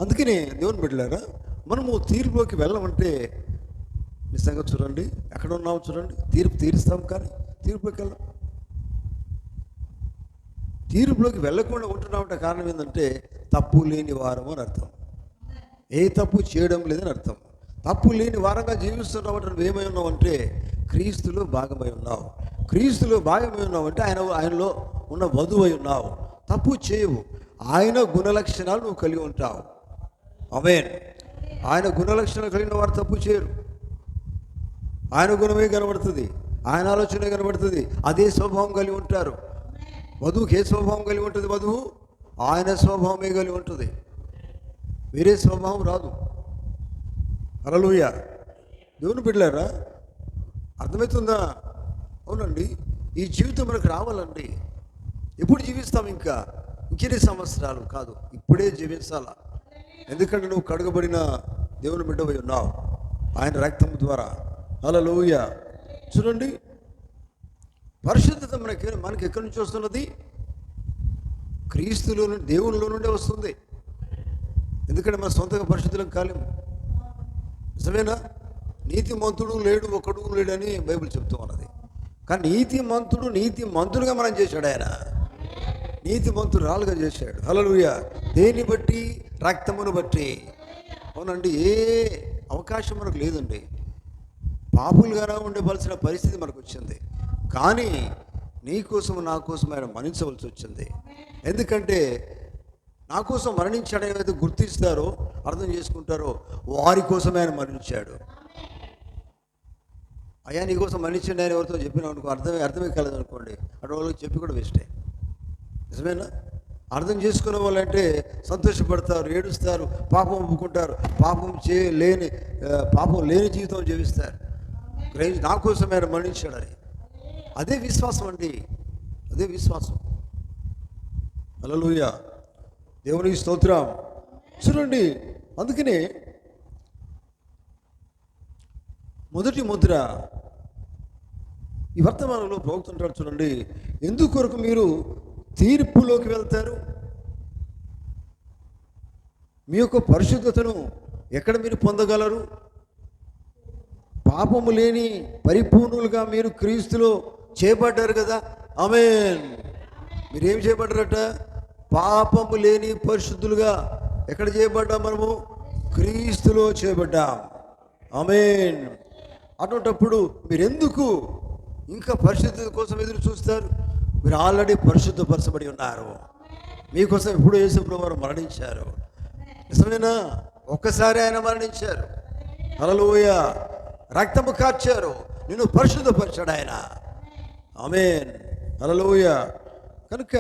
అందుకనే దేవుని బిడ్డలారా, మనము తీర్పులోకి వెళ్ళమంటే నిజంగా చూడండి, ఎక్కడ ఉన్నాము చూడండి. తీర్పు తీరుస్తాం కానీ తీర్పులోకి వెళ్ళాం. తీర్పులోకి వెళ్ళకుండా ఉంటున్నామంటే కారణం ఏంటంటే తప్పు లేని వారము అని అర్థం. ఏ తప్పు చేయడం లేదని అర్థం. తప్పు లేని వారంగా జీవిస్తున్నామంటే నువ్వు ఏమై ఉన్నావంటే క్రీస్తులో భాగమై ఉన్నావు. క్రీస్తులో భాగమై ఉన్నావంటే ఆయనలో ఉన్న వధువై ఉన్నావు. తప్పు చేయవు. ఆయన గుణలక్షణాలు నువ్వు కలిగి ఉంటావు. ఆమేన్. ఆయన గుణలక్షణాలు కలిగిన వారు తప్పు చేయరు. ఆయన గుణమే కనబడుతుంది, ఆయన ఆలోచనే కనబడుతుంది, అదే స్వభావం కలిగి ఉంటారు. వధువుకి ఏ స్వభావం కలిగి ఉంటుంది? వధువు ఆయన స్వభావమే కలిగి ఉంటుంది, వేరే స్వభావం రాదు. హల్లెలూయా. దేవుని బిడ్డలారా అర్థమవుతుందా? అవునండి, ఈ జీవితం మనకు రావాలండి. ఎప్పుడు జీవిస్తాం? ఇంకెన్ని సంవత్సరాలు కాదు, ఇప్పుడే జీవించాలా. ఎందుకంటే నువ్వు కడగబడిన దేవుని బిడ్డవై ఉన్నావు ఆయన రక్తం ద్వారా. హల్లెలూయా. చూడండి, పరిశుద్ధత మనకి ఎక్కడి నుంచి వస్తున్నది? క్రీస్తులో నుండి, దేవునిలో నుండే వస్తుంది. ఎందుకంటే మన సొంతంగా పరిశుద్ధులం కాలేము. నిజమేనా? నీతిమంతుడు లేడు, ఒకడు లేడని బైబిల్ చెప్తూ ఉన్నది. కానీ నీతిమంతుడుగా మనం చేశాడు ఆయన, నీతిమంతురాలుగా చేశాడు. హల్లెలూయా. దేన్ని బట్టి? రక్తమును బట్టి. అవునండి, ఏ అవకాశం మనకు లేదండి. పాపులుగానే ఉండవలసిన పరిస్థితి మనకు వచ్చింది, కానీ నీ కోసం నా కోసం ఆయన మరణించవలసి వచ్చింది. ఎందుకంటే నా కోసం మరణించాడు ఏదైతే గుర్తిస్తారో, అర్థం చేసుకుంటారో వారి కోసమే ఆయన మరణించాడు. అయ్యా నీ కోసం మరణించండి ఆయన ఎవరితో చెప్పినా అనుకో, అర్థమే కలదు అనుకోండి, అటు వాళ్ళకి చెప్పి కూడా వేస్టే. నిజమేనా? అర్థం చేసుకునే వాళ్ళంటే సంతోషపడతారు, ఏడుస్తారు, పాపం ఒప్పుకుంటారు, పాపం లేని జీవితం జీవిస్తారు. నా కోసం ఆయన మరణించాడని. అదే విశ్వాసం అండి, అదే విశ్వాసం. హల్లెలూయా, దేవునికి స్తోత్రం. చూడండి, అందుకనే మొదటి ముద్ర ఈ వర్తమానంలో ప్రవక్తుంటాడు. చూడండి, ఎందుకొరకు మీరు తీర్పులోకి వెళ్తారు? మీ యొక్క పరిశుద్ధతను ఎక్కడ మీరు పొందగలరు? పాపము లేని పరిపూర్ణులుగా మీరు క్రీస్తులో చేయబడ్డారు కదా. ఆమేన్. మీరేం చేయబడ్డారట? పాపము లేని పరిశుద్ధులుగా ఎక్కడ చేయబడ్డాం? మనము క్రీస్తులో చేయబడ్డాం. ఆమేన్. అటువంటప్పుడు మీరెందుకు ఇంకా పరిశుద్ధత కోసం ఎదురు చూస్తారు? మీరు ఆల్రెడీ పరిశుద్ధపరచబడి ఉన్నారు. మీకోసం ఇప్పుడు యేసుప్రభువు వారు మరణించారు. నిజమేనా? ఒక్కసారి ఆయన మరణించారు. హల్లెలూయా. రక్తము కార్చారు, నిన్ను పరిశుద్ధపరిచాడు ఆయన. ఆమేన్. హల్లెలూయా. కనుక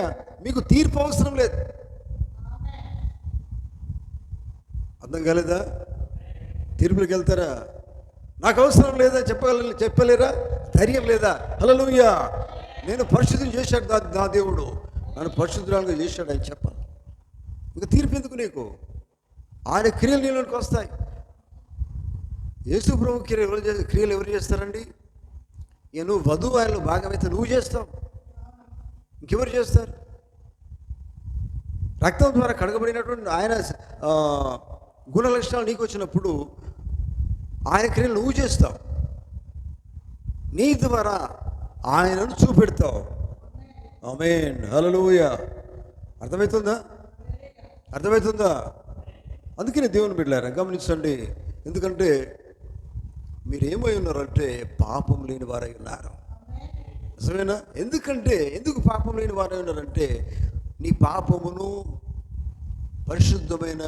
మీకు తీర్పు అవసరం లేదు. అర్థం కాలేదా? తీర్పులకు వెళ్తారా? నాకు అవసరం లేదా చెప్పలేరా? ధైర్యం లేదా? హల్లెలూయా. నేను పరిశుద్ధం చేశాడు నా దేవుడు, నన్ను పరిశుద్ధురాలుగా చేశాడు అని చెప్పాలి. ఇంకా తీర్పు ఎందుకు నీకు? ఆయన క్రియలు నీలోనికి వస్తాయి. యేసు ప్రభు క్రియలు ఎవరు చేస్తారండి? నువ్వు వధువు ఆయనలో భాగమైతే నువ్వు చేస్తావు, ఇంకెవరు చేస్తారు? రక్తం ద్వారా కడగబడినటువంటి ఆయన గుణ లక్షణాలు నీకు వచ్చినప్పుడు ఆయన క్రియలు నువ్వు చేస్తావు. నీ ద్వారా ఆయనను చూపెడతావు. ఆమేన్. హల్లెలూయా. అర్థమవుతుందా? అర్థమవుతుందా? అందుకనే దేవుని బిడ్డలారా గమనించండి. ఎందుకంటే మీరేమై ఉన్నారంటే పాపం లేని వారై ఉన్నారు. నిజమేనా? ఎందుకు పాపం లేని వారై ఉన్నారంటే నీ పాపమును పరిశుద్ధమైన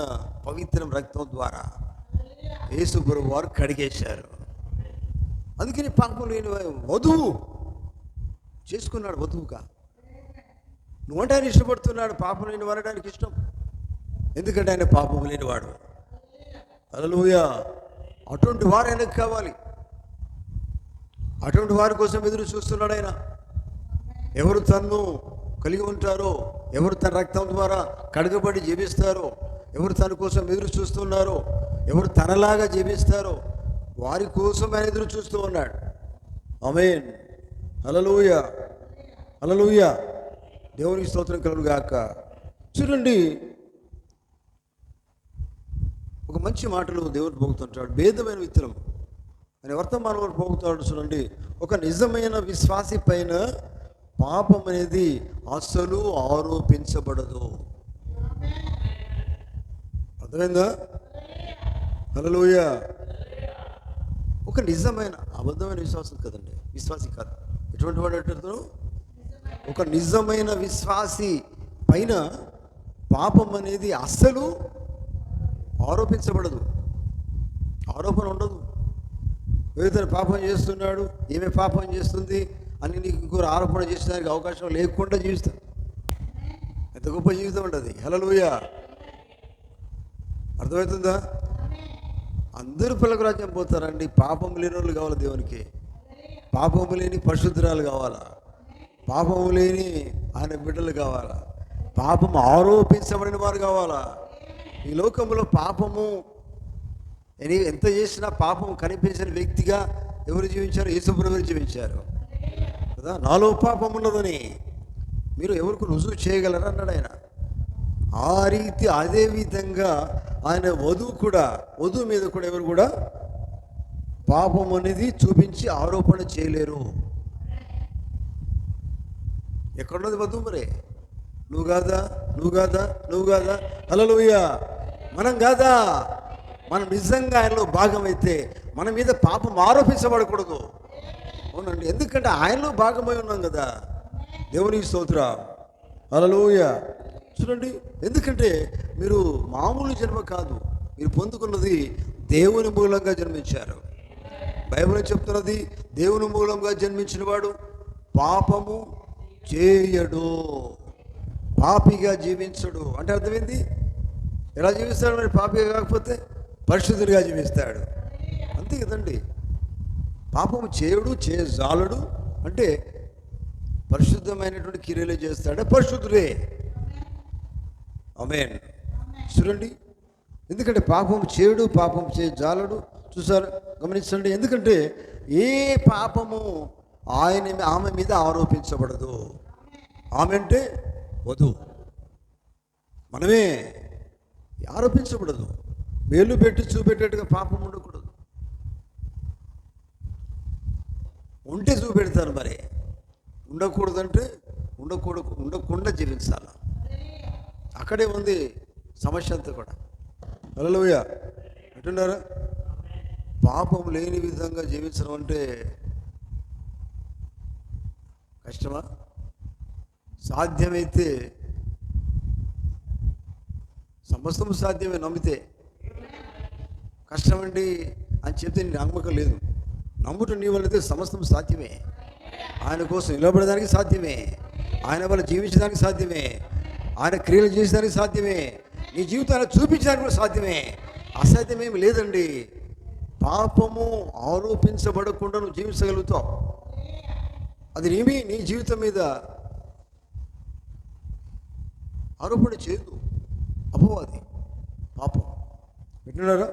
పవిత్రం రక్తం ద్వారా యేసు ప్రభువు వారు కడిగేశారు. అందుకని పాపం లేని వధువు చేసుకున్నాడు. వధువుగా నువ్వంటే ఆయన ఇష్టపడుతున్నాడు. పాపం లేని వారడానికి ఇష్టం, ఎందుకంటే ఆయన పాపం లేనివాడు. హల్లెలూయా. అటువంటి వారు ఆయనకు కావాలి. అటువంటి వారి కోసం ఎదురు చూస్తున్నాడు ఆయన. ఎవరు తన్ను కలిగి ఉంటారో, ఎవరు తన రక్తం ద్వారా కడగబడి జీవిస్తారో, ఎవరు తన కోసం ఎదురు చూస్తున్నారో, ఎవరు తనలాగా జీవిస్తారో వారి కోసం ఆయన ఎదురు చూస్తూ ఉన్నాడు. ఆమేన్. హల్లెలూయా. హల్లెలూయా. దేవునికి స్తోత్రం కలుగును గాక. చూడండి, ఒక మంచి మాటలు దేవుడు పోగుతుంటాడు. భేదమైన విత్తనం అని వర్తమానంలో పోగుతాడు. చూడండి, ఒక నిజమైన విశ్వాసి పైన పాపం అనేది అసలు ఆరోపించబడదు. అర్థమైందా? హల్లెలూయా. ఒక నిజమైన, అబద్ధమైన విశ్వాసం కదండి, విశ్వాసి కాదు. ఎటువంటి వాడు అంటారు? ఒక నిజమైన విశ్వాసి పైన పాపం అనేది అస్సలు ఆరోపించబడదు. ఆరోపణ ఉండదు. ఏదైతే పాపం చేస్తున్నాడు, ఏమే పాపం చేస్తుంది అని నీకు ఇంకొక ఆరోపణ చేసేదానికి అవకాశం లేకుండా జీవిస్తాడు. ఎంత గొప్ప జీవితం ఉండదు. హల్లెలూయా. అర్థమవుతుందా? అందరూ పిల్లలకు రాజ్యం పోతారండి. పాపం లేని వాళ్ళు కావాలి దేవునికి. పాపము లేని పరిశుద్ధురాలు కావాలా? పాపము లేని ఆయన బిడ్డలు కావాలా? పాపము ఆరోపించబడిన వారు కావాలా? ఈ లోకంలో పాపము ఎంత చేసినా పాపం కనిపించిన వ్యక్తిగా ఎవరు జీవించారు? యేసుప్రభువు జీవించారు కదా. నాలో పాపం ఉన్నదని మీరు ఎవరికి రుజువు చేయగలరా అన్నాడు ఆయన. ఆ రీతి అదే విధంగా ఆయన వధువు మీద కూడా ఎవరు కూడా పాపం అనేది చూపించి ఆరోపణ చేయలేరు. ఎక్కడున్నది వధువు? మరి నువ్వు కాదా? హల్లెలూయా. మనం కాదా? మనం నిజంగా ఆయనలో భాగమైతే మన మీద పాపం ఆరోపించబడకూడదు. అవునండి, ఎందుకంటే ఆయనలో భాగమై ఉన్నాం కదా. దేవునికి స్తోత్రం. హల్లెలూయా. చూడండి, ఎందుకంటే మీరు మామూలు జన్మ కాదు, మీరు పొందుకున్నది దేవుని మూలంగా జన్మించారు. బైబిల్ చెప్తున్నది, దేవుని మూలంగా జన్మించిన వాడు పాపము చేయడు. పాపిగా జీవించడు అంటే అర్థమైంది. ఎలా జీవిస్తాడు మరి? పాపిగా కాకపోతే పరిశుద్ధుడిగా జీవిస్తాడు, అంతే కదండి. పాపం చేయడు, చేయజాలడు అంటే పరిశుద్ధమైనటువంటి క్రియలు చేస్తాడే పరిశుద్ధుడే. ఆమేన్. చూడండి, ఎందుకంటే పాపం చేయడు, పాపం చేయజాలడు. చూసారు, గమనించండి. ఎందుకంటే ఏ పాపము ఆమె మీద ఆరోపించబడదు. ఆమె అంటే వధువు, మనమే. ఆరోపించబడదు. వేలు పెట్టి చూపెట్టేట్టుగా పాపం ఉండకూడదు. ఉంటే చూపెడతారు, మరి ఉండకూడదంటే ఉండకుండా జీవించాలి. అక్కడే ఉంది సమస్య అంతా కూడా. హల్లెలూయా అంటున్నారా? పాపం లేని విధంగా జీవించడం అంటే కష్టమా? సాధ్యమైతే సమస్తం సాధ్యమే నమ్మితే. కష్టమండి అని చెప్తే నీ నమ్మకం లేదు. నమ్ముట నీ వల్లైతే సమస్తం సాధ్యమే. ఆయన కోసం నిలబడడానికి సాధ్యమే, ఆయన వల్ల జీవించడానికి సాధ్యమే, ఆయన క్రియలు చేసేదానికి సాధ్యమే, నీ జీవితాన్ని చూపించడానికి కూడా సాధ్యమే. అసాధ్యమేమి లేదండి. పాపము ఆరోపించబడకుండా నువ్వు జీవించగలుగుతావు. అది నీ జీవితం మీద ఆరోపణ చేయదు అపవాది, పాపం. వింటున్నారా?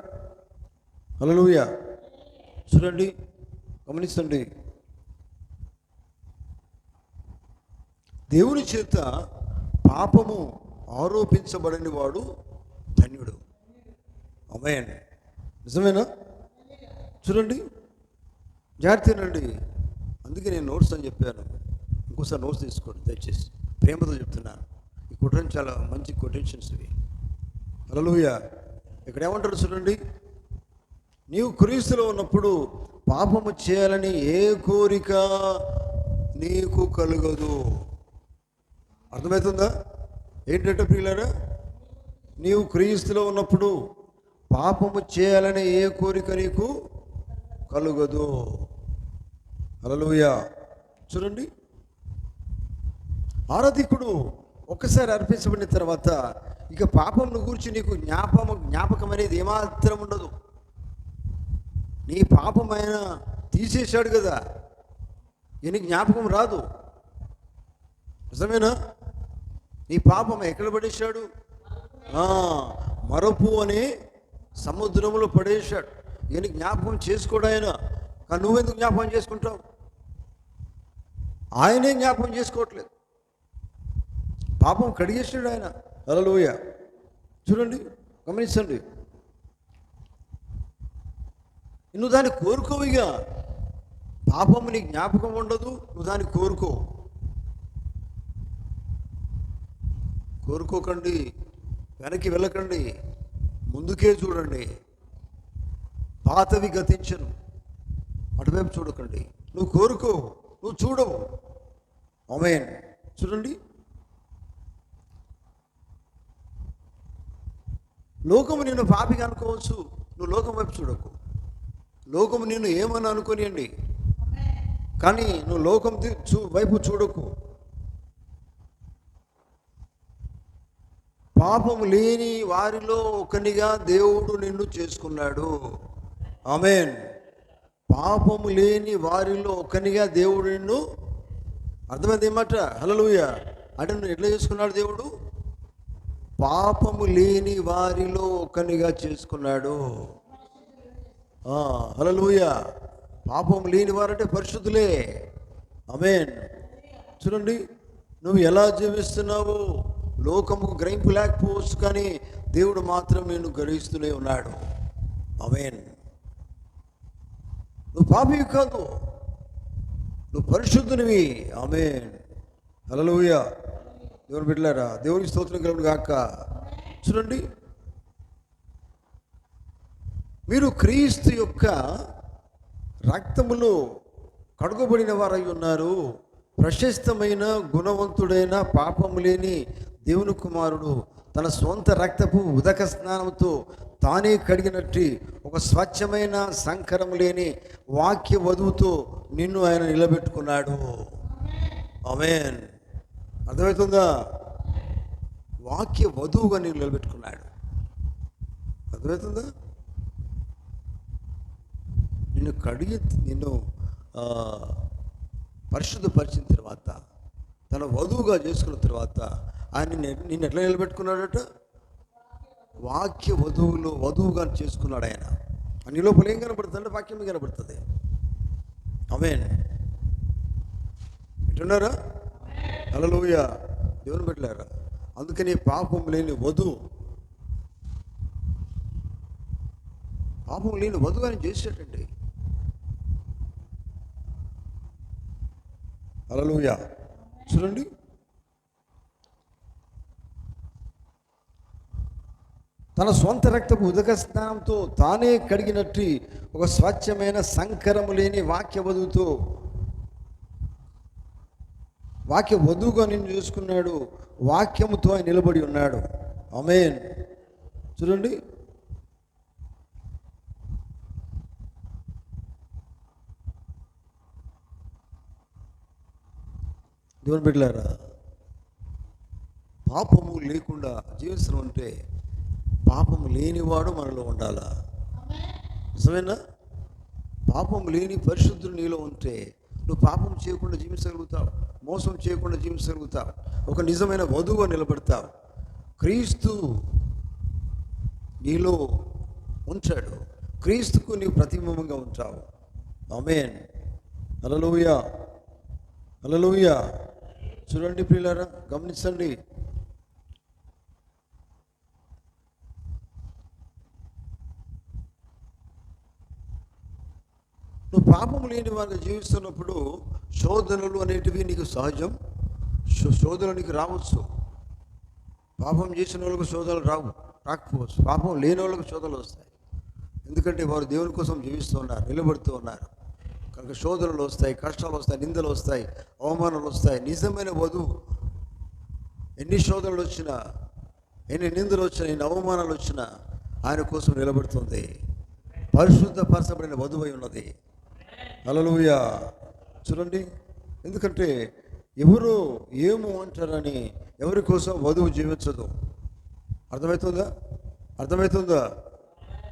హల్లెలూయా. చూడండి, గమనించండి. దేవుని చేత పాపము ఆరోపించబడని వాడు ధన్యుడు. ఆమేన్. నిజమేనా? చూడండి, జాగ్రత్తనండి. అందుకే నేను నోట్స్ అని చెప్పాను. ఇంకోసారి నోట్స్ తీసుకోండి దయచేసి, ప్రేమతో చెప్తున్నాను. ఈ కొటేషన్ చాలా మంచి కొటేషన్స్ ఇవి. హల్లెలూయా. ఇక్కడ ఏమంటారు చూడండి, నీవు క్రీస్తులో ఉన్నప్పుడు పాపము చేయాలని ఏ కోరిక నీకు కలుగదు. అర్థమవుతుందా? ఏంటంటే ప్రియులారా, నీవు క్రీస్తులో ఉన్నప్పుడు పాపము చేయాలని ఏ కోరిక నీకు కలుగదు. హల్లెలూయా. చూడండి, ఆరాధికుడు ఒక్కసారి అర్పించబడిన తర్వాత ఇక పాపం గురించి నీకు జ్ఞాపకం అనేది ఏమాత్రం ఉండదు. నీ పాపం ఆయన తీసేశాడు కదా, నీకు జ్ఞాపకం రాదు. నిజమేనా? నీ పాపం ఎక్కడ పడేశాడు? మరపు అనే సముద్రంలో పడేశాడు. ఈయన జ్ఞాపకం చేసుకోడు ఆయన. కానీ నువ్వెందుకు జ్ఞాపకం చేసుకుంటావు? ఆయనే జ్ఞాపకం చేసుకోవట్లేదు. పాపం కడిగేసాడు ఆయన. హల్లెలూయా. చూడండి, గమనించండి. నువ్వు దాన్ని కోరుకోవిగా. పాపము నీ జ్ఞాపకం ఉండదు, నువ్వు దాన్ని కోరుకోకండి, వెనక్కి వెళ్ళకండి, ముందుకే చూడండి. పాతవి గతించను, అటువైపు చూడకండి. నువ్వు కోరుకో, నువ్వు చూడవు. ఆమేన్. చూడండి, లోకము నిన్ను పాపిగా అనుకోవచ్చు, నువ్వు లోకం వైపు చూడకు. లోకము నిన్ను ఏమని అనుకోనియండి, కానీ నువ్వు లోకం వైపు చూడకు. పాపము లేని వారిలో ఒకనిగా దేవుడు నిన్ను చేసుకున్నాడు. ఆమేన్. పాపము లేని వారిలో ఒకనిగా దేవుడు నిన్ను, అర్థమైంది ఏమాట? హల్లెలూయా. అంటే నువ్వు ఎట్లా చేసుకున్నాడు దేవుడు? పాపము లేని వారిలో ఒకనిగా చేసుకున్నాడు. హల్లెలూయా. పాపం లేని వారంటే పరిశుద్ధులే. ఆమేన్. చూడండి, నువ్వు ఎలా జీవిస్తున్నావు లోకముకు గ్రహింపు లేకపోవచ్చు, కానీ దేవుడు మాత్రం నిన్ను గ్రహిస్తూనే ఉన్నాడు. ఆమేన్. నువ్వు పాపివి కాదు, నువ్వు పరిశుద్ధునివి. ఆమేన్. హల్లెలూయా. దేవుని బిడ్డలారా, దేవునికి స్తోత్రం కలుగును గాక. చూడండి, మీరు క్రీస్తు యొక్క రక్తములో కడుగబడిన వారై ఉన్నారు. ప్రశస్తమైన గుణవంతుడైన పాపము లేని దేవుని కుమారుడు తన సొంత రక్తపు ఉదక స్నానంతో తానే కడిగినట్టు ఒక స్వచ్ఛమైన సంకరం లేని వాక్య వధువుతో నిన్ను ఆయన నిలబెట్టుకున్నాడు. ఆమేన్. అర్థమవుతుందా? వాక్య వధువుగా నేను నిలబెట్టుకున్నాడు. అర్థమవుతుందా? నిన్ను పరిశుద్ధపరిచిన తర్వాత, తన వధువుగా చేసుకున్న తర్వాత ఆయన నిన్ను ఎట్లా నిలబెట్టుకున్నాడట? వాక్య వధువుగా చేసుకున్నాడు ఆయన. నీ లోపల ఏం కనబడుతుంది అంటే వాక్యం కనబడుతుంది. ఆమేన్. వింటున్నారా? హల్లెలూయా. దేవుని బిడ్డలారా, అందుకని పాపం లేని వధువు ఆయన చేసేటండి. హల్లెలూయా. చూడండి, తన సొంత రక్తపు ఉదక స్నానంతో తానే కడిగినట్టు ఒక స్వచ్ఛమైన సంకరము లేని వాక్య వధువుగా నిన్ను చూసుకున్నాడు. వాక్యముతో ఆయన నిలబడి ఉన్నాడు. ఆమేన్. చూడండి, దేవుని బిడ్డలారా, పాపము లేకుండా జీవించడం అంటే పాపము లేనివాడు మనలో ఉండాలా? నిజమేనా? పాపం లేని పరిశుద్ధుడు నీలో ఉంటే నువ్వు పాపం చేయకుండా జీవించగలుగుతావు, మోసం చేయకుండా జీవించగలుగుతావు, ఒక నిజమైన వధువుగా నిలబడతావు. క్రీస్తు నీలో ఉంచాడు, క్రీస్తుకు నీవు ప్రతిబింబంగా ఉంటావు. ఆమేన్. హల్లెలూయా, హల్లెలూయా. చూడండి ప్రియులారా, గమనించండి. నువ్వు పాపము లేని వారిని జీవిస్తున్నప్పుడు శోధనలు అనేటివి నీకు సహజం. శోధనలు నీకు రావచ్చు. పాపం చేసిన వాళ్ళకు శోధనలు రాకపోవచ్చు. పాపం లేని వాళ్ళకు శోధనలు వస్తాయి. ఎందుకంటే వారు దేవుని కోసం జీవిస్తూ ఉన్నారు, నిలబడుతూ ఉన్నారు కనుక శోధనలు వస్తాయి, కష్టాలు వస్తాయి, నిందలు వస్తాయి, అవమానాలు వస్తాయి. నిజమైన వధువు ఎన్ని శోధనలు వచ్చినా, ఎన్ని నిందలు వచ్చినా, ఎన్ని అవమానాలు వచ్చినా ఆయన కోసం నిలబడుతుంది. పరిశుద్ధపరచబడిన వధువై ఉన్నది. హల్లెలూయా. చూడండి, ఎందుకంటే ఎవరు ఏమో అంటారని ఎవరి కోసం వధువు జీవించదు. అర్థమవుతుందా?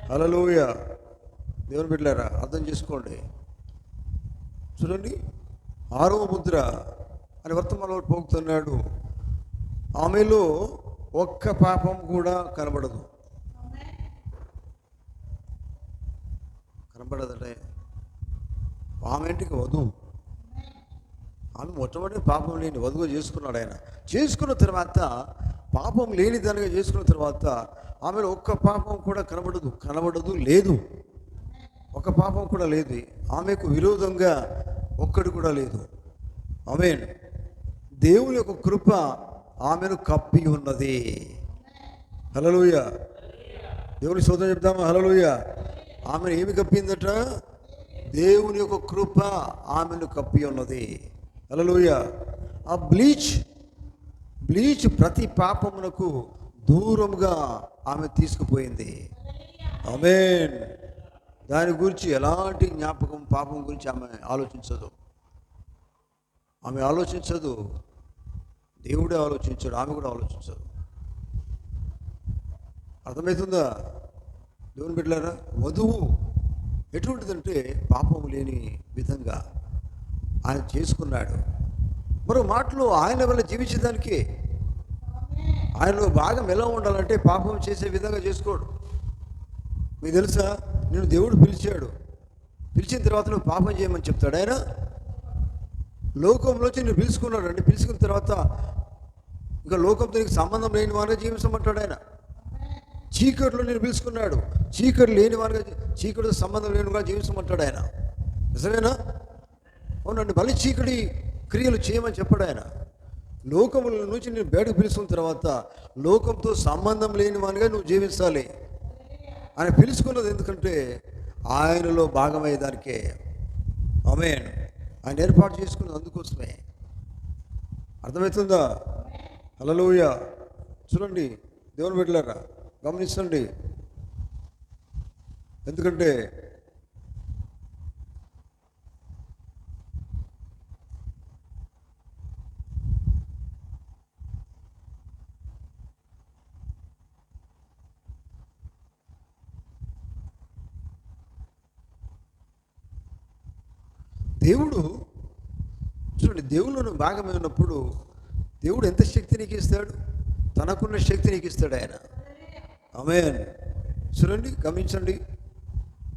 హల్లెలూయా. దేవుని బిడ్డలారా, అర్థం చేసుకోండి. చూడండి, 6వ ముద్ర అని వర్తమానంలో పోగుతున్నాడు. ఆమెలో ఒక్క పాపం కూడా కనబడదంటే ఆమె ఇంటికి వధువు. ఆమె మొట్టమొదటి పాపం లేని వధువు చేసుకున్నాడు ఆయన. చేసుకున్న తర్వాత పాపం లేని దానిగా చేసుకున్న తర్వాత ఆమెలో ఒక్క పాపం కూడా కనబడదు, లేదు. ఒక పాపం కూడా లేదు. ఆమెకు విరోధంగా ఒక్కడు కూడా లేదు. ఆమేన్. దేవుని యొక్క కృప ఆమెను కప్పి ఉన్నది. హల్లెలూయా. దేవుని స్తోత్రం చెప్తామా? హల్లెలూయా. ఆమెను ఏమి కప్పిందట? దేవుని యొక్క కృప ఆమెను కప్పి ఉన్నది. హల్లెలూయా. ఆ బ్లీచ్ ప్రతి పాపమునకు దూరంగా ఆమె తీసుకుపోయింది. ఆమేన్. దాని గురించి ఎలాంటి జ్ఞాపకం, పాపం గురించి ఆమె ఆలోచించదు. దేవుడే ఆలోచించాడు, ఆమె కూడా ఆలోచించదు. అర్థమవుతుందా? దేవుని బిడ్డలారా, వధువు ఎటువంటిదంటే పాపం లేని విధంగా ఆయన చేసుకున్నాడు. మరో మాటలో ఆయన వల్ల జీవించేదానికి ఆయనలో భాగం ఎలా ఉండాలంటే పాపం చేసే విధంగా చేసుకోడు. మీకు తెలుసా, నేను దేవుడు పిలిచిన తర్వాత నువ్వు పాపం చేయమని చెప్తాడు ఆయన. లోకంలోంచి నేను పిలుచుకున్నాడు అండి. పిలుచుకున్న తర్వాత ఇంకా లోకంతో నీకు సంబంధం లేని వారిగా జీవించమంటాడు ఆయన. చీకట్లో నేను పిలుచుకున్నాడు, చీకటి లేని వారిగా, చీకటితో సంబంధం లేని వారిగా జీవించమంటాడు ఆయన. నిజమేనా? అవునండి. మళ్ళీ చీకటి క్రియలు చేయమని చెప్పాడు ఆయన. లోకముల నుంచి నేను బయటకు పిలుచుకున్న తర్వాత లోకంతో సంబంధం లేని వానిగా నువ్వు జీవించాలి. ఆయన పిలుచుకున్నది ఎందుకంటే ఆయనలో భాగమయ్యేదానికే. ఆమేన్. ఆయన ఏర్పాటు చేసుకున్నది అందుకోసమే. అర్థమవుతుందా? హల్లెలూయా. చూడండి దేవుని బిడ్డలారా, గమనించండి. ఎందుకంటే దేవుడు చూడండి, దేవుళ్ళు భాగమే ఉన్నప్పుడు దేవుడు ఎంత శక్తి నీకు ఇస్తాడు? తనకున్న శక్తి నీకు ఇస్తాడు ఆయన. ఆమేన్. చూడండి, గమనించండి.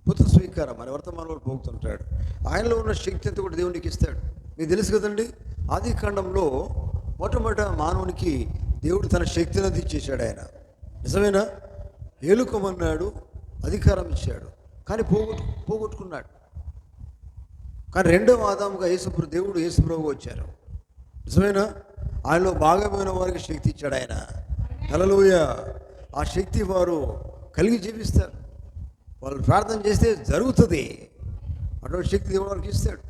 పుత్ర స్వీకారం మన వర్తమానంలో పోగుతుంటాడు. ఆయనలో ఉన్న శక్తి అంతా కూడా దేవునికి ఇస్తాడు. మీకు తెలుసు కదండి, ఆది కాండంలో మొట్టమొదట మానవునికి దేవుడు తన శక్తిని అందించేశాడు ఆయన. నిజమేనా? ఏలుకోమన్నాడు, అధికారం ఇచ్చాడు, కానీ పోగొట్టుకున్నాడు. కానీ రెండవ ఆదాముగా దేవుడు యేసుప్రభువు వచ్చారు. నిజమేనా? ఆయనలో భాగమైన వారికి శక్తి ఇచ్చాడు ఆయన. హల్లెలూయా. ఆ శక్తి వారు కలిగి జీవిస్తారు. వాళ్ళు ప్రార్థన చేస్తే జరుగుతుంది. అటువంటి శక్తి దేవుడు వారికి ఇస్తాడు.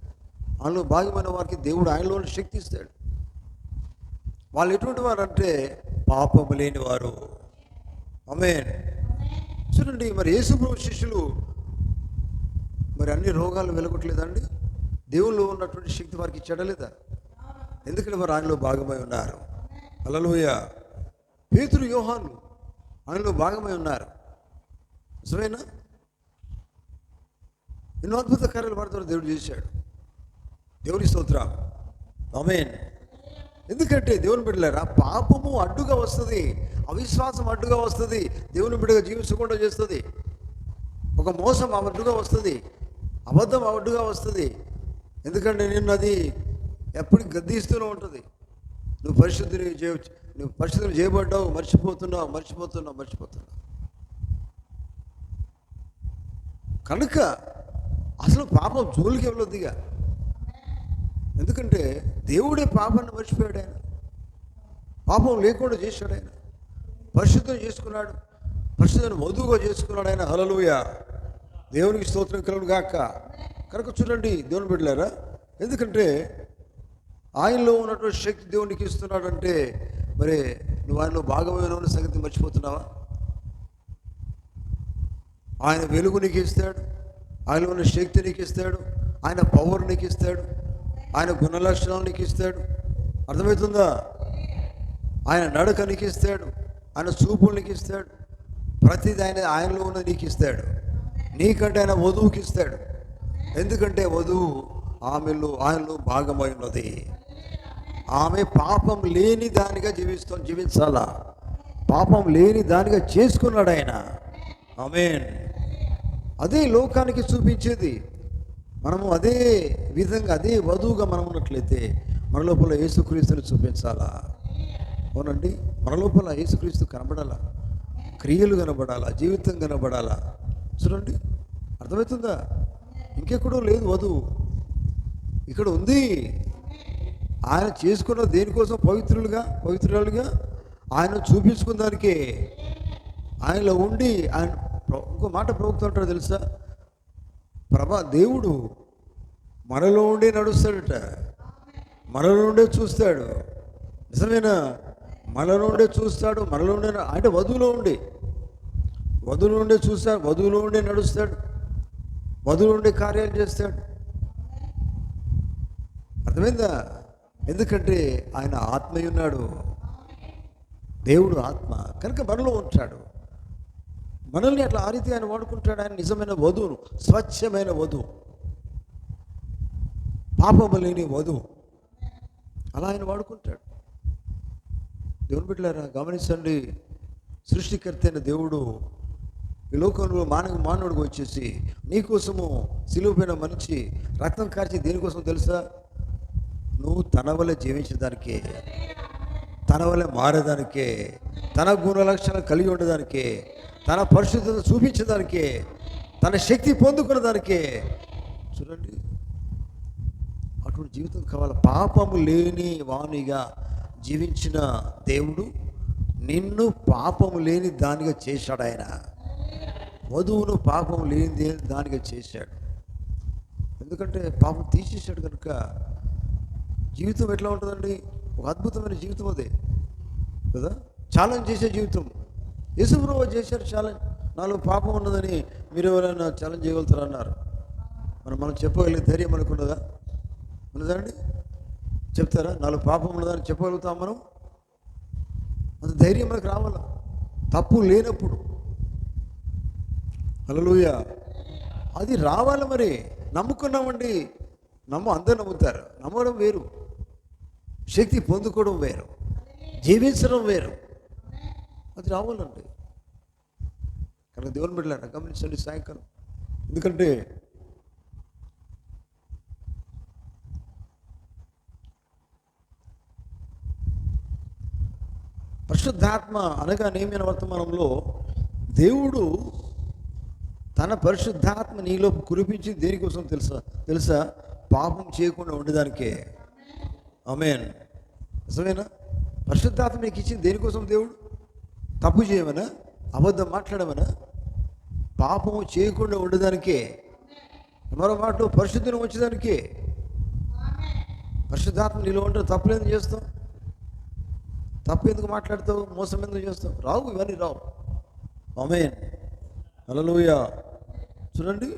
ఆయనలో భాగమైన వారికి దేవుడు ఆయనలో శక్తి ఇస్తాడు. వాళ్ళు ఎటువంటి వారు అంటే పాపము లేని వారు. ఆమేన్. చూడండి, మరి యేసుప్రభు శిష్యులు మరి అన్ని రోగాలు వెలగొట్టలేదండి? దేవుళ్ళు ఉన్నటువంటి శక్తి వారికి ఇచ్చాడలేదా? ఎందుకంటే వారు ఆయనలో భాగమై ఉన్నారు. హల్లెలూయా. పేతురు, యోహాను ఆయనలో భాగమై ఉన్నారు. నిజమేనా? ఎన్నో అద్భుత కార్యాలు వారితో దేవుడు చేశాడు. దేవుని స్తోత్రం. ఆమేన్. ఎందుకంటే దేవుని బిడ్డలారా, పాపము అడ్డుగా వస్తుంది, అవిశ్వాసం అడ్డుగా వస్తుంది, దేవుని బిడ్డగా జీవించకుండా చేస్తుంది. ఒక మోసం అడ్డుగా వస్తుంది, అబద్ధం అడ్డుగా వస్తుంది. ఎందుకంటే నిన్ను అది ఎప్పటికి గద్దిస్తూనే ఉంటుంది. నువ్వు పరిశుద్ధులు చేయబడ్డావు, మర్చిపోతున్నావు. కనుక అసలు పాపం జోలికి వెళ్ళొద్దిగా. ఎందుకంటే దేవుడే పాపాన్ని మర్చిపోయాడు. ఆయన పాపం లేకుండా చేశాడు. ఆయన పరిశుద్ధం చేసుకున్నాడు, పరిశుద్ధాన్ని వధువుగా చేసుకున్నాడు ఆయన. హల్లెలూయా. దేవునికి స్తోత్రం కలుగును గాక. కనుక చూడండి దేవుని బిడ్డలారా, ఎందుకంటే ఆయనలో ఉన్నటువంటి శక్తి దేవునికి ఇస్తున్నాడంటే మరి నువ్వు ఆయనలో భాగమైన సంగతి మర్చిపోతున్నావా? ఆయన వెలుగు నీకు ఇస్తాడు, ఆయనలో ఉన్న శక్తి నీకు ఇస్తాడు, ఆయన పవర్ నీకు ఇస్తాడు, ఆయన గుణలక్షణాలు నీకు ఇస్తాడు. అర్థమవుతుందా? ఆయన నడక నీకు ఇస్తాడు, ఆయన చూపులు నీకు ఇస్తాడు, ప్రతిదీ ఆయనలో ఉన్న నీకు ఇస్తాడు. నీకంటే ఆయన వధువుకి ఇస్తాడు. ఎందుకంటే వధువు ఆయనలో భాగమై ఉన్నది. ఆమె పాపం లేని దానిగా జీవించాలా. పాపం లేని దానిగా చేసుకున్నాడు ఆయన. ఆమేన్. అదే లోకానికి చూపించేది. మనము అదే విధంగా అదే వధువుగా మనం ఉన్నట్లయితే మన లోపల యేసుక్రీస్తుని చూపించాలా. అవునండి, మన లోపల యేసుక్రీస్తు కనబడాలా, క్రియలు కనబడాలా, జీవితం కనబడాలా. చూడండి, అర్థమవుతుందా? ఇంకెక్కడో లేదు వధువు, ఇక్కడ ఉంది. ఆయన చేసుకున్న దేనికోసం? పవిత్రులుగా ఆయన చూపించుకున్న దానికే. ఆయనలో ఉండి ఆయన ఇంకో మాట ప్రవక్తుంటాడు తెలుసా? దేవుడు మనలో ఉండే నడుస్తాడట, మనలో ఉండే చూస్తాడు. నిజమేనా? మనలో ఉండే చూస్తాడు, మనలో ఉండే అంటే వధువులో ఉండే చూస్తాడు, వధువులో ఉండే నడుస్తాడు, వధువులో ఉండే కార్యాలు చేస్తాడు. అర్థమైందా? ఎందుకంటే ఆయన ఆత్మయ్య ఉన్నాడు. దేవుడు ఆత్మ కనుక మనలో ఉంటాడు. మనల్ని అట్లా ఆ రీతి ఆయన వాడుకుంటాడు. ఆయన నిజమైన వధువును, స్వచ్ఛమైన వధువు, పాపము లేని వధువు, అలా ఆయన వాడుకుంటాడు. దేవుని బిడ్డలారా గమనించండి, సృష్టికర్త అయిన దేవుడు ఈ లోకంలో మానవుడికి వచ్చేసి నీకోసము సిలువపైన మనిషి రక్తం కార్చి దేనికోసం తెలుసా? నువ్వు తన వల్ల జీవించడానికే, తన వల్ల మారేదానికే, తన గుణలక్షణాలు కలిగి ఉండడానికే, తన పరిశుద్ధత చూపించడానికే, తన శక్తి పొందుకునేదానికే. చూడండి, అటువంటి జీవితం కావాలి. పాపము లేని వాణిగా జీవించిన దేవుడు నిన్ను పాపము లేని దానిగా చేశాడు. ఆయన వధువును పాపం లేని దానిగా చేశాడు. ఎందుకంటే పాపం తీసేశాడు కనుక జీవితం ఎట్లా ఉంటుందండి? ఒక అద్భుతమైన జీవితం అదే కదా. ఛాలెంజ్ చేసే జీవితం. యేసుప్రభువు చేశారు ఛాలెంజ్. నాలో పాపం ఉన్నదని మీరు ఎవరైనా ఛాలెంజ్ చేయగలుగుతారు అన్నారు. మనం చెప్పగలిగే ధైర్యం అనుకున్నదా? ఉన్నదండి? చెప్తారా? నాలో పాపం ఉన్నదని చెప్పగలుగుతాం మనం? అంత ధైర్యం మనకు రావాలా, తప్పు లేనప్పుడు. హల్లెలూయా. అది రావాలి. మరి నమ్ముకున్నామండి, అందరూ నమ్ముతారు. నమ్మడం వేరు, శక్తి పొందుకోవడం వేరు, జీవించడం వేరు. అది రావాలండి. కనుక దేవుని బిడ్డలారా గమనించండి సాయంకాలం. ఎందుకంటే పరిశుద్ధాత్మ అనగా నేమైన వర్తమానంలో దేవుడు తన పరిశుద్ధాత్మ నీలో కురిపించి దేనికోసం తెలుసా? పాపం చేయకుండా ఉండడానికే. ఆమేన్. నిజమేనా? పరిశుద్ధాత్మ నీకు ఇచ్చింది దేనికోసం? దేవుడు తప్పు చేయమనా, అబద్ధం మాట్లాడమనా? పాపము చేయకుండా ఉండడానికే. మరో మాట పరిశుద్ధం వచ్చేదానికే. పరిశుద్ధాత్మ నీలో ఉంటే తప్పులేందుకు చేస్తావు? తప్పు ఎందుకు మాట్లాడతావు? మోసం ఎందుకు చేస్తావు? రావు, ఇవన్నీ రావు. ఆమేన్. హల్లెలూయా. చూడండి,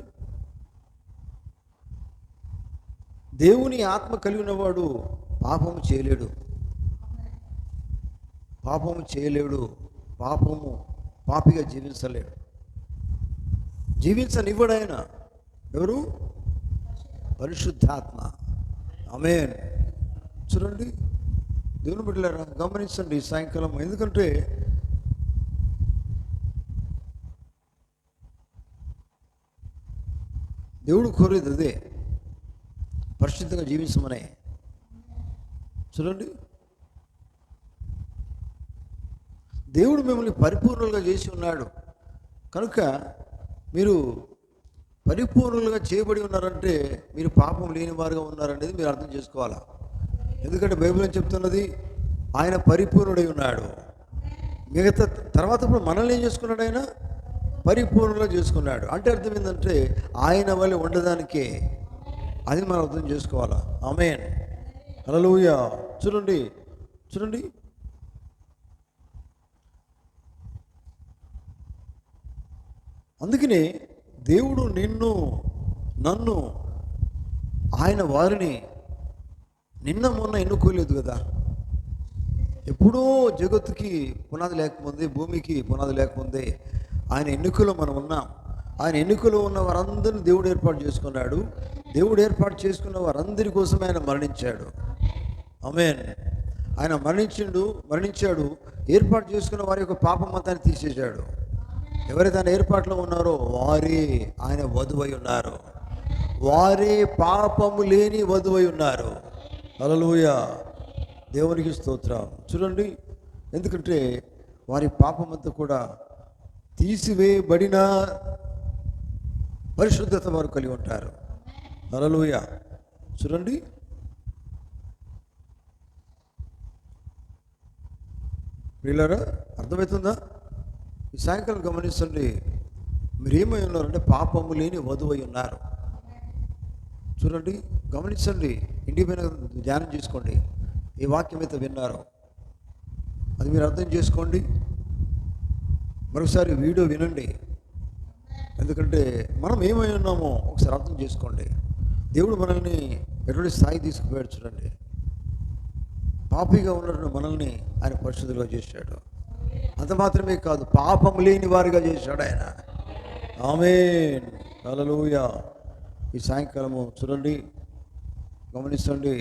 దేవుని ఆత్మ కలిగి ఉన్నవాడు పాపము చేయలేడు. పాపిగా జీవించలేడు. జీవించనివ్వడాయన. ఎవరు? పరిశుద్ధాత్మ. ఆమేన్. చూడండి దేవుని బిడ్డలారా గమనించండి సాయంకాలం. ఎందుకంటే దేవుడు కోరేది అదే, పరిశుద్ధంగా జీవించమనే. చూడండి, దేవుడు మిమ్మల్ని పరిపూర్ణులుగా చేసి ఉన్నాడు. కనుక మీరు పరిపూర్ణులుగా చేయబడి ఉన్నారంటే మీరు పాపం లేని వారుగా ఉన్నారనేది మీరు అర్థం చేసుకోవాలా. ఎందుకంటే బైబిల్ ఏం చెప్తున్నది? ఆయన పరిపూర్ణుడై ఉన్నాడు. మిగతా తర్వాత ఇప్పుడు మనల్ని ఏం చేసుకున్నాడు? ఆయన పరిపూర్ణంగా చేసుకున్నాడు. అంటే అర్థం ఏంటంటే ఆయన వల్ల ఉండడానికే. అది మనం అర్థం చేసుకోవాలా. ఆమేన్. హల్లెలూయా. చూడండి అందుకనే దేవుడు నన్ను ఆయన వారిని నిన్న మొన్న ఎన్నుకోలేదు కదా. ఎప్పుడో జగత్తుకి పునాది లేకముందే, భూమికి పునాది లేకముందే ఆయన ఎన్నికలో మనం ఉన్నాం. ఆయన ఎన్నికలో ఉన్న వారందరినీ దేవుడు ఏర్పాటు చేసుకున్నాడు. దేవుడు ఏర్పాటు చేసుకున్న వారందరి కోసం ఆయన మరణించాడు. ఆమేన్. ఆయన మరణించాడు. ఏర్పాటు చేసుకున్న వారి యొక్క పాపం మొత్తాన్ని తీసేశాడు. ఎవరైతే ఆయన ఏర్పాటులో ఉన్నారో వారే ఆయన వధువై ఉన్నారు. వారే పాపము లేని వధువై ఉన్నారు. హల్లెలూయా. దేవునికి స్తోత్రం. చూడండి, ఎందుకంటే వారి పాపమంతా కూడా తీసివేయబడిన పరిశుద్ధత వారు కలిగి ఉంటారు. హల్లెలూయా. చూడండి, ప్రియులారా అర్థమవుతుందా? ఈ సాయంకాలం గమనించండి, మీరేమై ఉన్నారంటే పాపము లేని వధువై ఉన్నారు. చూడండి, గమనించండి, ఇంటి పైన ధ్యానం చేసుకోండి. ఏ వాక్యం అయితే విన్నారో అది మీరు అర్థం చేసుకోండి. మరొకసారి వీడియో వినండి. ఎందుకంటే మనం ఏమై ఉన్నామో ఒకసారి అర్థం చేసుకోండి. దేవుడు మనల్ని ఎటువంటి స్థాయి తీసుకుపోయాడు చూడండి. పాపిగా ఉన్నటువంటి మనల్ని ఆయన పరిశుద్ధులుగా చేశాడు. అంత మాత్రమే కాదు, పాపం లేని వారిగా చేశాడు ఆయన. ఆమేన్. హల్లెలూయా. ఈ సాయంకాలము చూడండి, గమనించండి,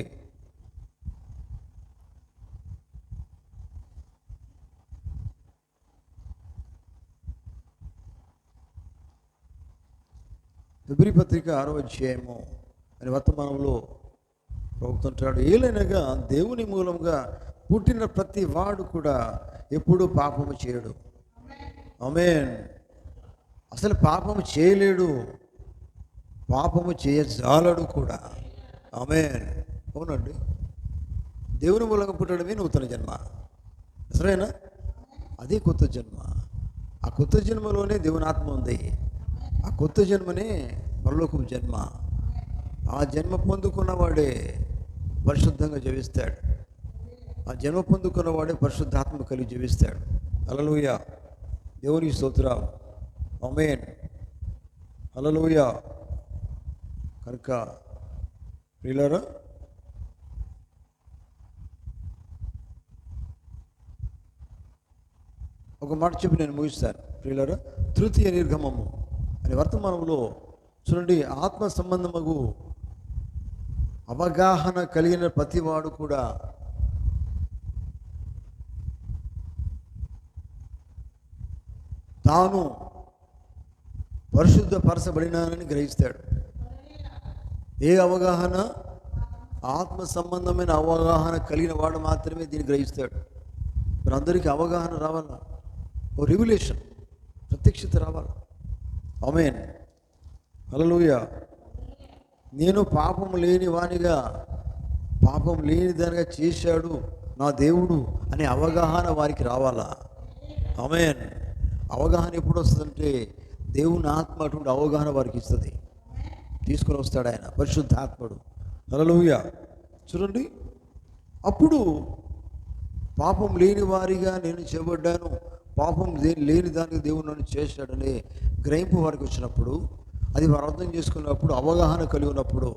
ఫిబ్రవరి పత్రిక 6వ అధ్యాయము అని వర్తమానంలో ప్రవక్తుంటాడు. ఏలైనగా దేవుని మూలంగా పుట్టిన ప్రతి వాడు కూడా ఎప్పుడూ పాపము చేయడు. ఆమేన్. అసలు పాపము చేయలేడు, పాపము చేయజాలడు కూడా. ఆమేన్. అవునండి. దేవుని మూలంగా పుట్టడమే నూతన జన్మ. సరేనా? అదే కొత్త జన్మ. ఆ కొత్త జన్మలోనే దేవుని ఆత్మ ఉంది. ఆ కొత్త జన్మనే పరలోకపు జన్మ. ఆ జన్మ పొందుకున్నవాడే పరిశుద్ధంగా జీవిస్తాడు. ఆ జన్మ పొందుకున్నవాడే పరిశుద్ధాత్మ కలిగి జీవిస్తాడు. హల్లెలూయా. దేవునికి స్తోత్రం. ఆమేన్. హల్లెలూయా. కనుక ప్రియులారా, ఒక మాట చెప్పి నేను ముగిస్తాను. ప్రియులారా, తృతీయ నిర్గమము అనే వర్తమానంలో చూడండి, ఆత్మ సంబంధమగు అవగాహన కలిగిన ప్రతివాడు కూడా తాను పరిశుద్ధపరచబడినానని గ్రహిస్తాడు. ఏ అవగాహన? ఆత్మ సంబంధమైన అవగాహన కలిగిన వాడు మాత్రమే దీన్ని గ్రహిస్తాడు. మరి అందరికీ అవగాహన రావాలా, ఓ రివిలేషన్, ప్రత్యక్షత రావాలా. ఆమేన్, హల్లెలూయా. నేను పాపం లేని వానిగా, పాపం లేని దానిగా చేశాడు నా దేవుడు అనే అవగాహన వారికి రావాలా. ఆమేన్. అవగాహన ఎప్పుడు వస్తుందంటే దేవుని ఆత్మ అటువంటి అవగాహన వారికి ఇస్తుంది, తీసుకొని వస్తాడు ఆయన, పరిశుద్ధాత్ముడు. హల్లెలూయా. చూడండి, అప్పుడు పాపం లేని వారిగా నేను చేయబడ్డాను, పాపం లేని దానికి దేవుడు నన్ను చేశాడని గ్రహింపు వారికి వచ్చినప్పుడు, అది వారు అర్థం చేసుకున్నప్పుడు, అవగాహన కలిగి ఉన్నప్పుడు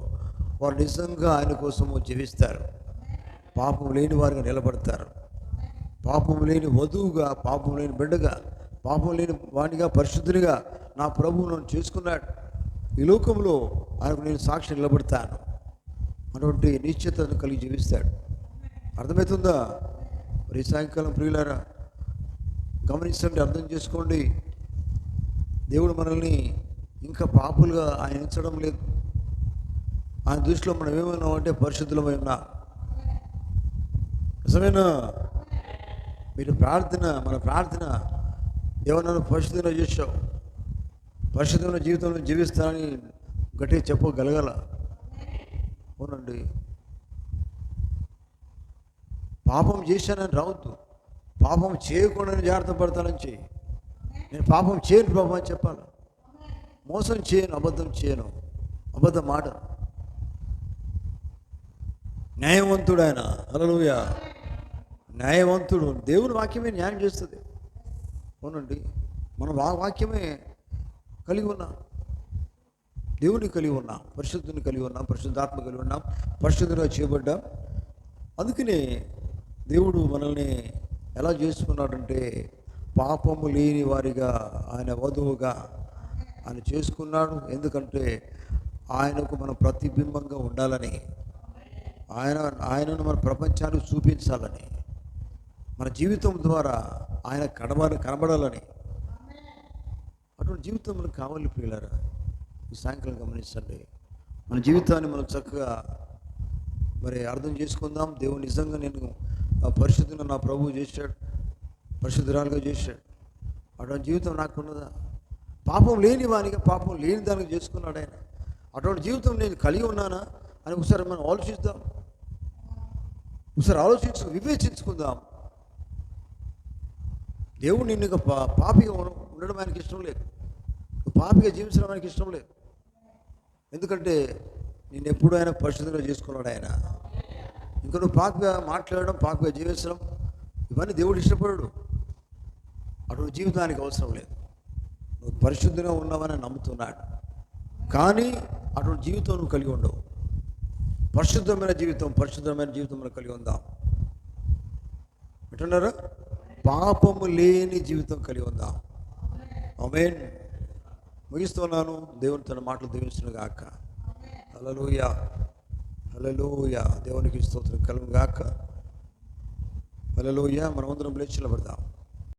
వారు నిజంగా ఆయన కోసము జీవిస్తారు. పాపం లేని వారిగా నిలబడతారు. పాపం లేని వధువుగా, పాపం లేని బిడ్డగా, పాపం లేని వాడిగా, పరిశుద్ధునిగా నా ప్రభువు నన్ను చేసుకున్నాడు, ఈ లోకంలో ఆయనకు నేను సాక్షి నిలబడతాను అటువంటి నిశ్చితను కలిగి జీవిస్తాడు. అర్థమవుతుందా? మరి సాయంకాలం ప్రియులారా గమనించండి, అర్థం చేసుకోండి. దేవుడు మనల్ని ఇంకా పాపులుగా ఆయన ఎంచడం లేదు. ఆయన దృష్టిలో మనం ఏమైనామంటే పరిశుద్ధులమై ఉన్నాం. నిజమేనా? మీరు ప్రార్థన, మన ప్రార్థన, ఏమన్నా పరిశుద్ధంగా చేశావు, పరిశుద్ధమైన జీవితంలో జీవిస్తానని గట్టిగా చెప్పగలగాల. అవునండి. పాపం చేశానని రావద్దు, పాపం చేయకుండా జాగ్రత్త పడతానని చెయ్యి. నేను పాపం చేయను ప్రభు అని చెప్పాలి. మోసం చేయను, అబద్ధం చేయను, అబద్ధం మాట. న్యాయవంతుడు ఆయన. హల్లెలూయా. న్యాయవంతుడు. దేవుని వాక్యమే న్యాయం చేస్తుంది. అవునండి, మనం వాక్యమే కలిగి ఉన్నాం, దేవుని కలిగి ఉన్నాం, పరిశుద్ధుని కలిగి ఉన్నాం, పరిశుద్ధాత్మ కలిగి ఉన్నాం, పరిశుద్ధుగా చేయబడ్డాం. అందుకనే దేవుడు మనల్ని ఎలా చేసుకున్నాడంటే పాపము లేని వారిగా, ఆయన వధువుగా ఆయన చేసుకున్నాడు. ఎందుకంటే ఆయనకు మనం ప్రతిబింబంగా ఉండాలని, ఆయనను మన ప్రపంచానికి చూపించాలని, మన జీవితం ద్వారా ఆయన కనబడాలని. అటువంటి జీవితం మనకు కావాలి ప్రియులారా. ఈ సాయంకాలం గమనించండి, మన జీవితాన్ని మనం చక్కగా మరి అర్థం చేసుకుందాం. దేవుడు నిజంగా నేను పరిశుద్ధంగా నా ప్రభువు చేశాడు, పరిశుద్ధురాలుగా చేశాడు. అటువంటి జీవితం నాకున్నదా? పాపం లేని వానిగా, పాపం లేని దానికి చేసుకున్నాడు ఆయన. అటువంటి జీవితం నేను కలిగి ఉన్నానా అని ఒకసారి మనం ఆలోచిద్దాం. ఒకసారి వివేచించుకుందాం. దేవుడు నిన్ను ఇక పాపిగా ఉండడం ఆయనకి ఇష్టం లేదు, పాపిగా జీవించడం ఆయనకి ఇష్టం లేదు. ఎందుకంటే నేను ఎప్పుడు ఆయన పరిశుద్ధంగా చేసుకున్నాడు ఆయన. ఇంకా నువ్వు పాపిగా మాట్లాడడం, పాపిగా జీవించడం, ఇవన్నీ దేవుడు ఇష్టపడడు. అటువంటి జీవితానికి అవసరం లేదు. నువ్వు పరిశుద్ధంగా ఉన్నావని నమ్ముతున్నాడు, కానీ అటువంటి జీవితం నువ్వు కలిగి ఉండవు. పరిశుద్ధమైన జీవితం మనం కలిగి ఉందాం. అంటున్నారా? పాపము లేని జీవితం కలిగి ఉందాం. ఆమేన్. ముగిస్తున్నాను. దేవుని తన మాటలు దీవించును గాక. హల్లెలూయా, హల్లెలూయా. దేవునికి స్తోత్రం కలుగును గాక. హల్లెలూయా. మనమందరం లేచి నిలబడదాం.